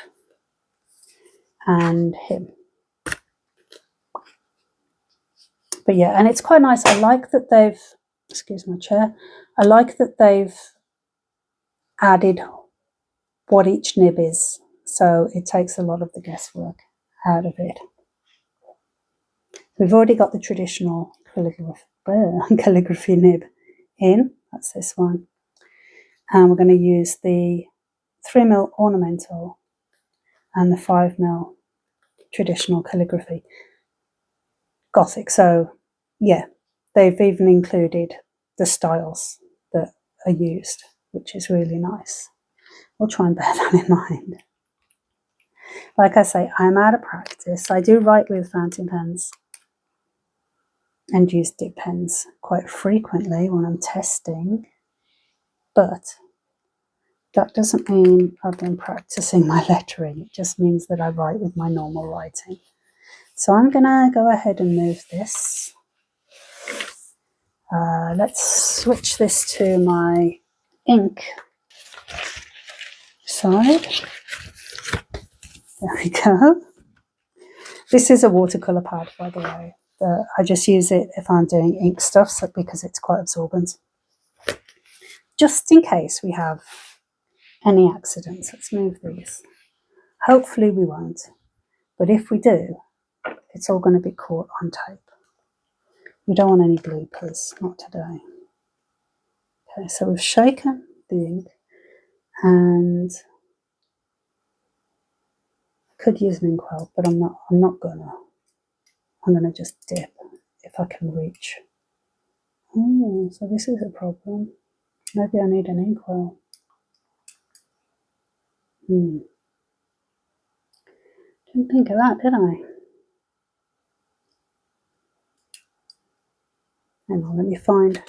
And him. But yeah, and it's quite nice. I like that they've, excuse my chair, I like that they've added what each nib is. So it takes a lot of the guesswork out of it. We've already got the traditional calligraphy nib in. That's this one. And we're going to use the 3mm ornamental and the 5mm traditional calligraphy Gothic. So yeah, they've even included the styles that are used, which is really nice. We'll try and bear that in mind. Like I say, I'm out of practice. I do write with fountain pens and use dip pens quite frequently when I'm testing, but that doesn't mean I've been practicing my lettering. It just means that I write with my normal writing. So I'm going to go ahead and move this. Let's switch this to my ink side. There we go. This is a watercolour pad, by the way. I just use it if I'm doing ink stuff, so because it's quite absorbent. Just in case we have any accidents, let's move these. Hopefully we won't, but if we do, it's all going to be caught on tape. We don't want any bloopers, not today. Okay, so we've shaken the ink, and I could use an inkwell, but I'm not gonna. I'm gonna just dip if I can reach. Oh, so this is a problem. Maybe I need an inkwell. Didn't think of that, did I? Hang on, let me find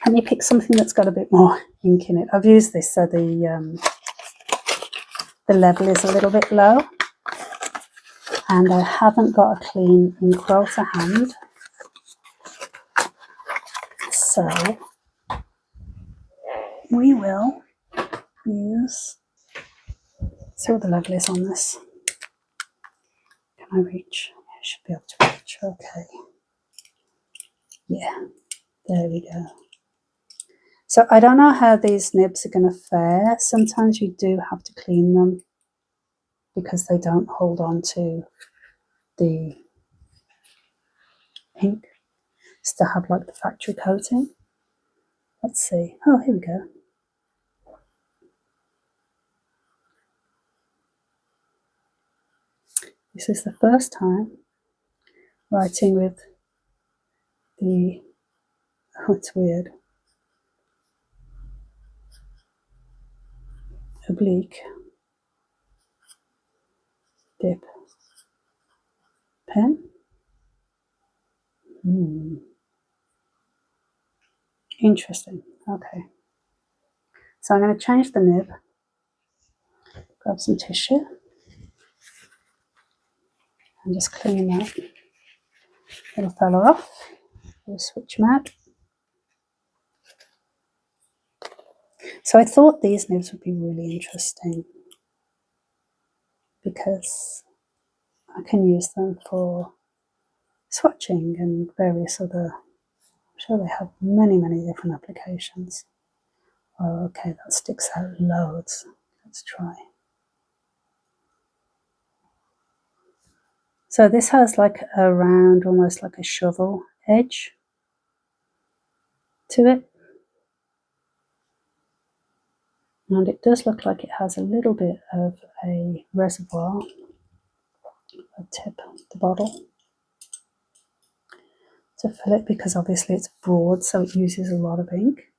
Let me pick something that's got a bit more ink in it. I've used this so the level is a little bit low, and I haven't got a clean ink roll to hand, so we will use, see what the level is on this. Can I reach? I should be able to reach. Okay. Yeah, there we go. So I don't know how these nibs are going to fare. Sometimes you do have to clean them because they don't hold on to the ink. Still have like the factory coating. Let's see. Oh, here we go. This is the first time writing with the, oh, it's weird, oblique dip pen. Interesting. Okay. So I'm going to change the nib, grab some tissue, and just clean that little fella off. We'll switch them out. So I thought these nibs would be really interesting because I can use them for swatching and various other, I'm sure they have many different applications. Oh, okay, that sticks out loads. Let's try. So this has like a round, almost like a shovel edge to it. And it does look like it has a little bit of a reservoir, a tip of the bottle to fill it, because obviously it's broad, so it uses a lot of ink.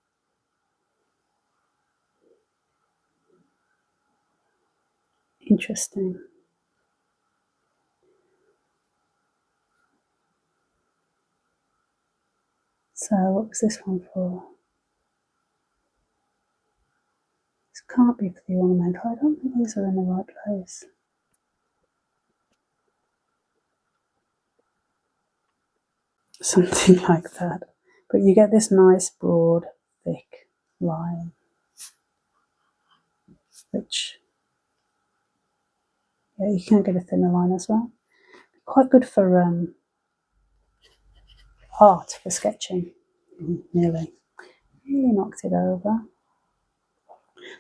Interesting. So what was this one for? This can't be for the ornamental. I don't think these are in the right place. Something like that. But you get this nice broad, thick line, which, yeah, you can get a thinner line as well. Quite good for art, for sketching. Nearly knocked it over.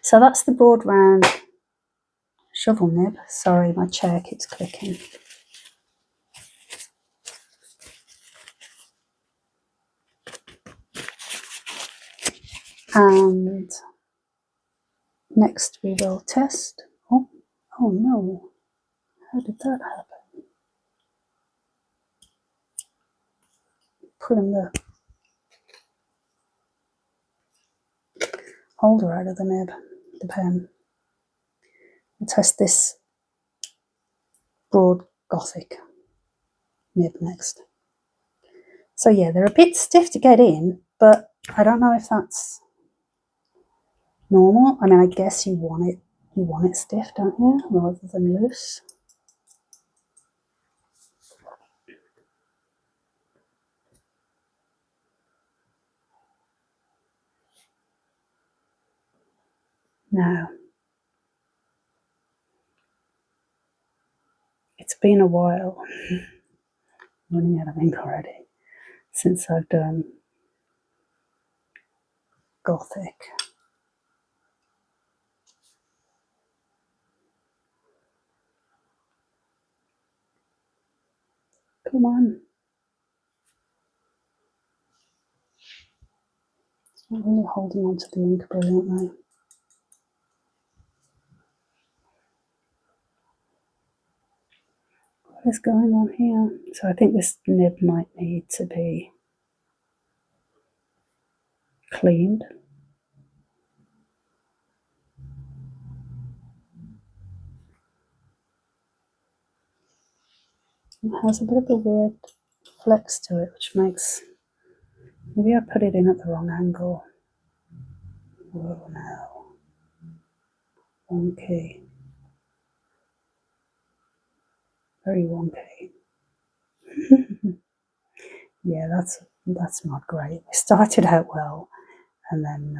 So that's the broad round shovel nib. Sorry, my chair keeps clicking. And next we will test. Oh no, how did that happen? Pulling the holder out of the nib, the pen. We'll test this broad Gothic nib next. So yeah, they're a bit stiff to get in, but I don't know if that's normal. I mean, I guess you want it stiff, don't you, rather than loose. Now, it's been a while, running out of ink already, since I've done Gothic. Come on. It's not really holding on to the ink brilliantly. What is going on here? So I think this nib might need to be cleaned. It has a bit of a weird flex to it, which makes Maybe I put it in at the wrong angle. Oh no. Wonky. Very wonky. Yeah, that's not great. We started out well, and then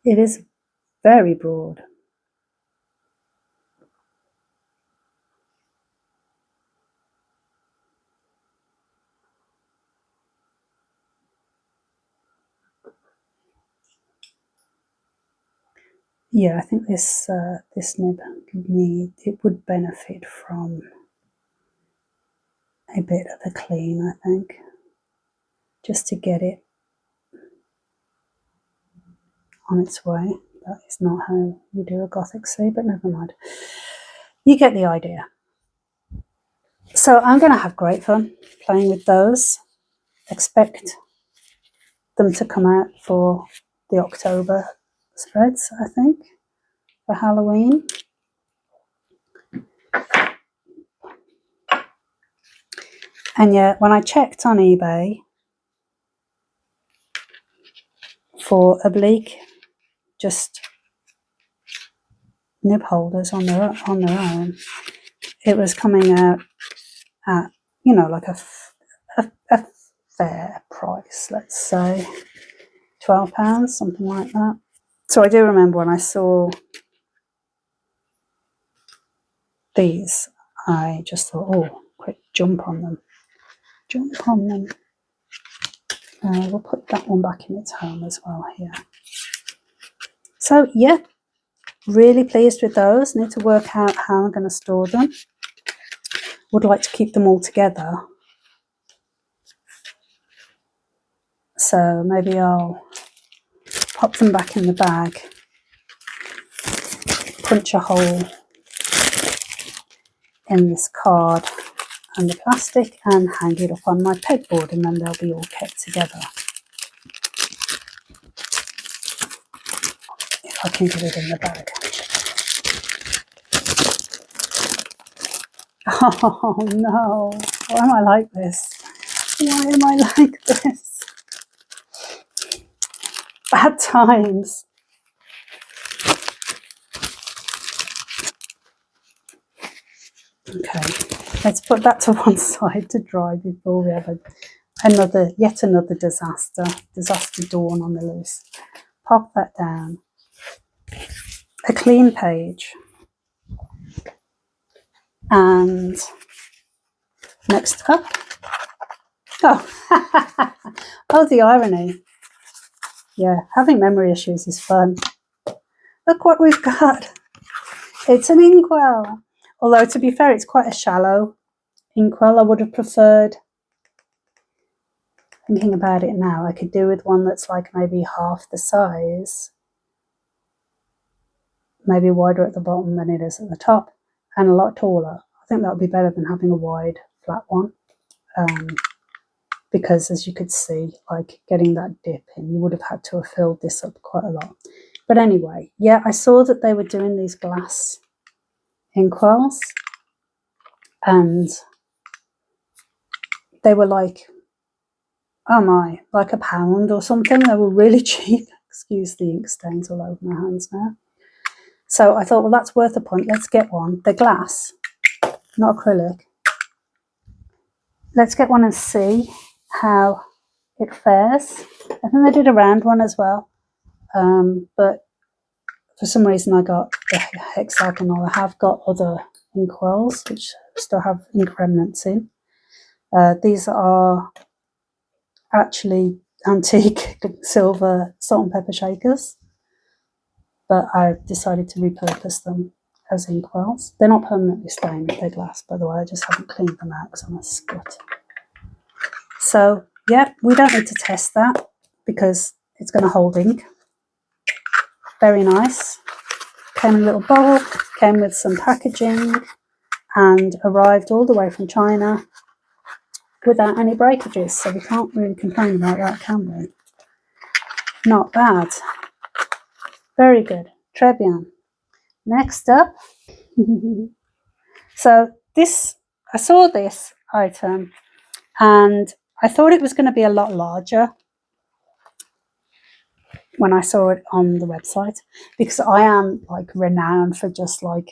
it is very broad. Yeah, I think this nib would benefit from a bit of a clean, I think, just to get it on its way. That is not how you do a Gothic C, but never mind. You get the idea. So I'm going to have great fun playing with those. Expect them to come out for the October spreads, I think, for Halloween. And yeah, when I checked on eBay for Oblique, just nib holders on their own, it was coming out at, you know, like a fair price, let's say £12, something like that. So I do remember when I saw these, I just thought, oh, quick, jump on them. We'll put that one back in its home as well here. So yeah, really pleased with those. Need to work out how I'm going to store them. Would like to keep them all together, so maybe I'll pop them back in the bag, punch a hole in this card and the plastic, and hang it up on my pegboard, and then they'll be all kept together. If I can get it in the bag. Oh no, why am I like this? Why am I like this? Bad times. Okay, let's put that to one side to dry before we have yet another disaster dawn on the loose. Pop that down. A clean page. And next up, oh, the irony. Yeah, having memory issues is fun. Look what we've got. It's an inkwell. Although, to be fair, it's quite a shallow inkwell. I would have preferred, thinking about it now, I could do with one that's like maybe half the size, maybe wider at the bottom than it is at the top, and a lot taller. I think that would be better than having a wide, flat one. Because as you could see, like getting that dip in, you would have had to have filled this up quite a lot. But anyway, yeah, I saw that they were doing these glass inkwells, and they were like, oh my, like £1 or something. They were really cheap. Excuse the ink stains all over my hands now. So I thought, well, that's worth a punt. Let's get one. They're glass, not acrylic. Let's get one and see how it fares. I think they did a round one as well. But for some reason I got the hexagonal. I have got other inkwells which still have ink remnants in. These are actually antique silver salt and pepper shakers, but I've decided to repurpose them as inkwells. They're not permanently stained, they're glass, by the way. I just haven't cleaned them out because I'm a scut. So yeah, we don't need to test that because it's going to hold ink. Very nice. Came in a little bowl, came with some packaging, and arrived all the way from China without any breakages, so we can't really complain about that, can we? Not bad. Very good. Très bien. Next up, So this, I saw this item and I thought it was going to be a lot larger when I saw it on the website, because I am like renowned for just like,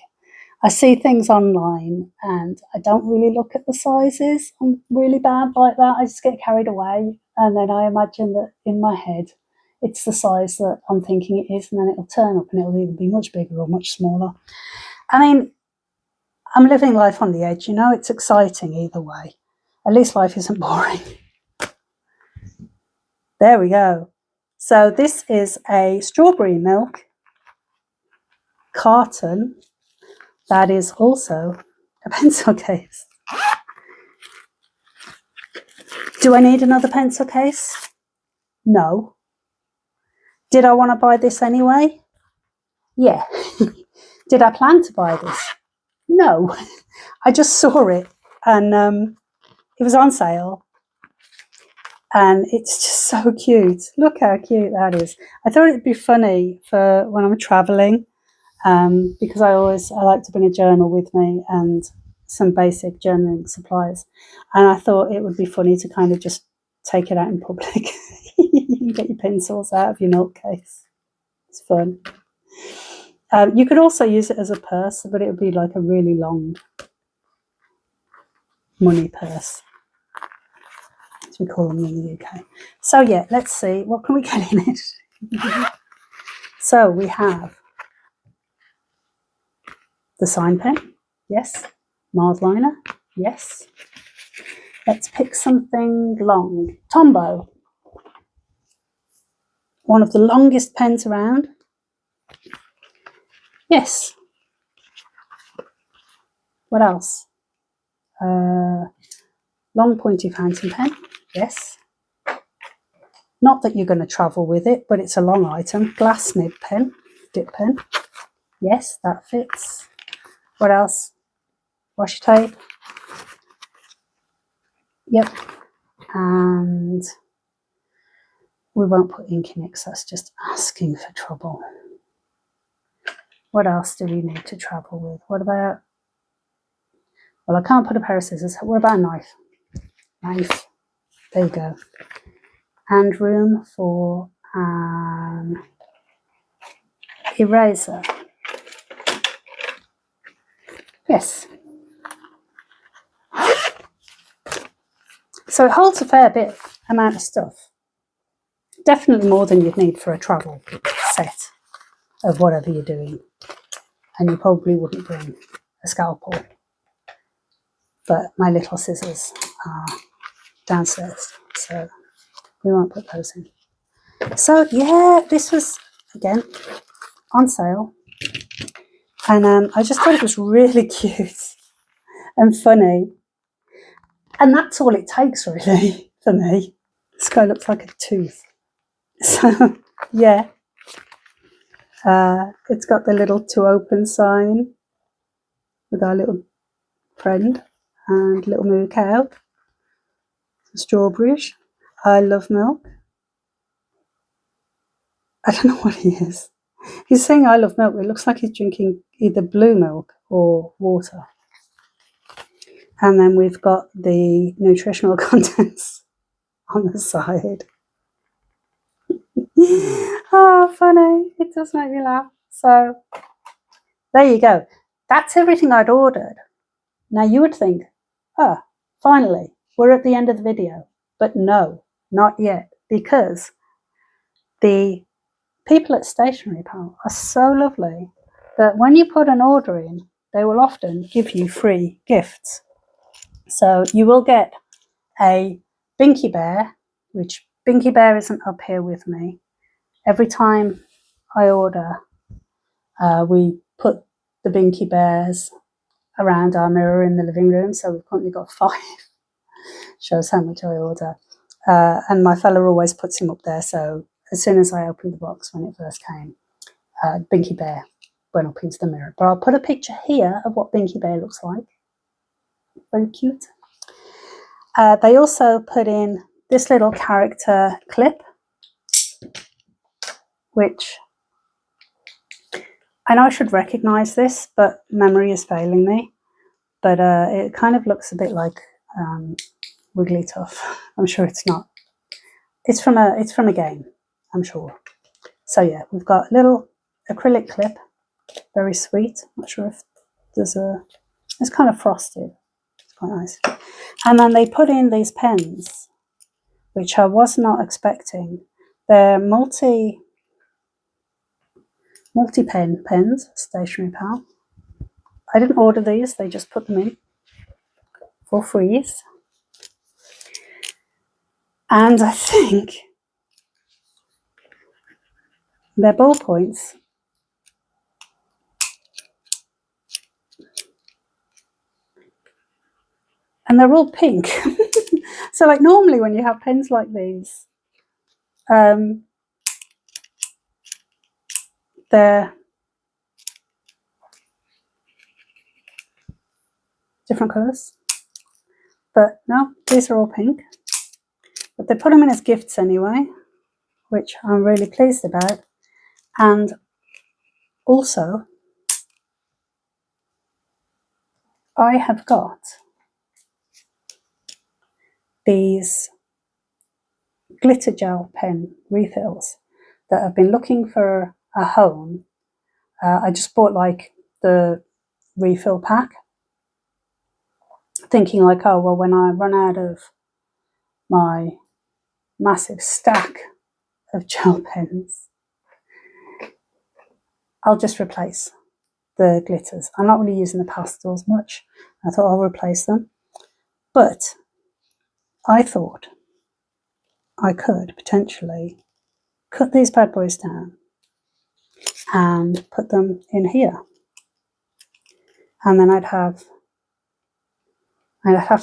I see things online and I don't really look at the sizes. I'm really bad like that. I just get carried away and then I imagine that in my head it's the size that I'm thinking it is, and then it'll turn up and it'll either be much bigger or much smaller. I mean, I'm living life on the edge, you know, it's exciting either way. At least life isn't boring. There we go. So this is a strawberry milk carton that is also a pencil case. Do I need another pencil case? No. Did I want to buy this anyway? Yeah. Did I plan to buy this? No. I just saw it and it was on sale. And it's just so cute. Look how cute that is. I thought it'd be funny for when I'm traveling, because I like to bring a journal with me and some basic journaling supplies. And I thought it would be funny to kind of just take it out in public. You can get your pencils out of your milk case. It's fun. You could also use it as a purse, but it would be like a really long money purse, as we call them in the UK. So yeah, let's see, what can we get in it? So we have the sign pen, yes. Mildliner, yes. Let's pick something long. Tombow, one of the longest pens around. Yes. What else? Long pointy fountain pen, yes. Not that you're going to travel with it, but it's a long item. Glass nib pen, dip pen. Yes, that fits. What else? Washi tape. Yep. And we won't put ink in it because that's just asking for trouble. What else do we need to travel with? What about, well, I can't put a pair of scissors. What about a knife? Knife. There you go. And room for an eraser. Yes. So it holds a fair bit amount of stuff. Definitely more than you'd need for a travel set of whatever you're doing. And you probably wouldn't bring a scalpel. But my little scissors are downstairs, so we won't put those in. So yeah, this was, again, on sale. And I just thought it was really cute and funny. And that's all it takes, really, for me. This guy looks like a tooth. So, yeah. It's got the little to open sign with our little friend and little moo cow. Strawberries. I love milk. I don't know what he is. He's saying I love milk, but it looks like he's drinking either blue milk or water. And then we've got the nutritional contents on the side. Oh, funny. It does make me laugh. So there you go. That's everything I'd ordered. Now you would think, oh, finally, we're at the end of the video. But no, not yet, because the people at Stationery Pal are so lovely that when you put an order in, they will often give you free gifts. So you will get a Binky Bear, which Binky Bear isn't up here with me. Every time I order, we put the Binky Bears around our mirror in the living room. So we've currently got 5. Shows how much I order. And my fella always puts him up there. So as soon as I opened the box when it first came, Binky Bear went up into the mirror. But I'll put a picture here of what Binky Bear looks like. Very cute. They also put in this little character clip, which I know I should recognise this, but memory is failing me. But it kind of looks a bit like Wiggly Tuff. I'm sure it's not. It's from a game, I'm sure. So yeah, we've got a little acrylic clip, very sweet. Not sure if there's it's kind of frosted. It's quite nice. And then they put in these pens, which I was not expecting. They're multi-pen pens, Stationery Pal. I didn't order these, they just put them in for free. And I think they're ballpoints. And they're all pink. So like normally when you have pens like these, they're different colours. But no, these are all pink. But they put them in as gifts anyway, which I'm really pleased about. And also, I have got these glitter gel pen refills that I've been looking for a home. I just bought like the refill pack, thinking like, oh, well, when I run out of my massive stack of gel pens, I'll just replace the glitters. I'm not really using the pastels much. I thought I'll replace them. But I thought I could potentially cut these bad boys down and put them in here. And then I'd have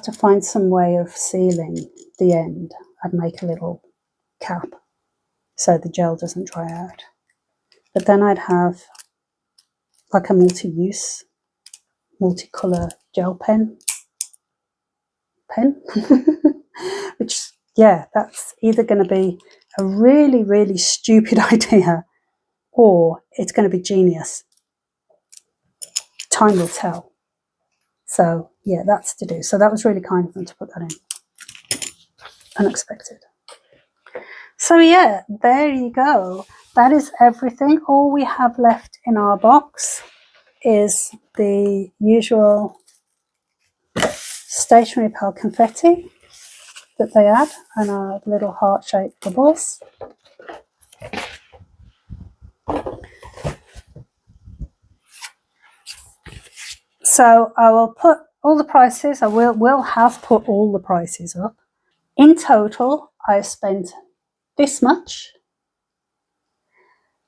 to find some way of sealing the end. I'd make a little cap so the gel doesn't dry out. But then I'd have like a multi-use, multicolour gel pen, which, yeah, that's either going to be a really, really stupid idea or it's going to be genius. Time will tell. So yeah, that's to do. So that was really kind of them to put that in. Unexpected. So yeah, there you go. That is everything. All we have left in our box is the usual Stationery Pal confetti that they add and our little heart-shaped bubbles. So I will put all the prices, I will have put all the prices up. In total, I spent this much,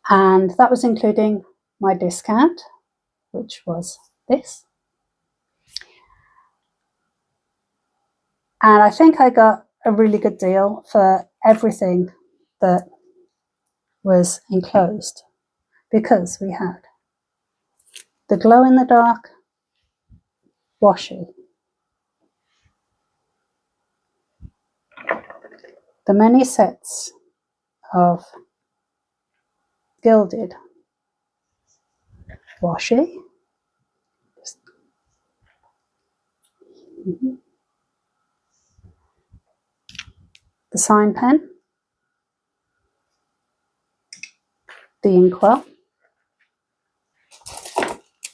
and that was including my discount, which was this. And I think I got a really good deal for everything that was enclosed, because we had the glow-in-the-dark washi, the many sets of gilded washi, the sign pen, the inkwell,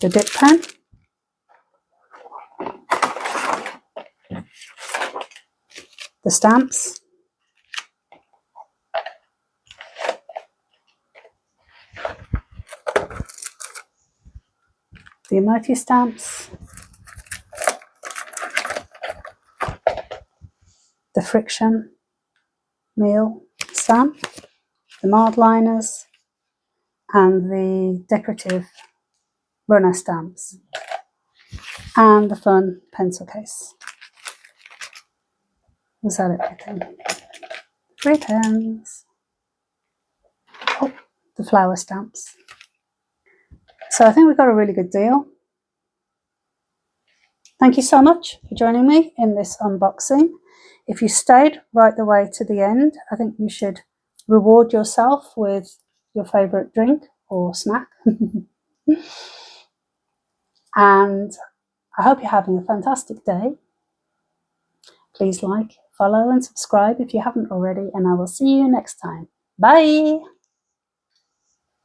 the dip pen, the stamps, the Emoji Stamps, the FriXion meal stamp, the Mildliners, and the decorative runner stamps, and the fun pencil case. Was that everything? 3 pens. Oh, the flower stamps. So I think we got a really good deal. Thank you so much for joining me in this unboxing. If you stayed right the way to the end, I think you should reward yourself with your favourite drink or snack. And I hope you're having a fantastic day. Please like, follow and subscribe if you haven't already, and I will see you next time. Bye!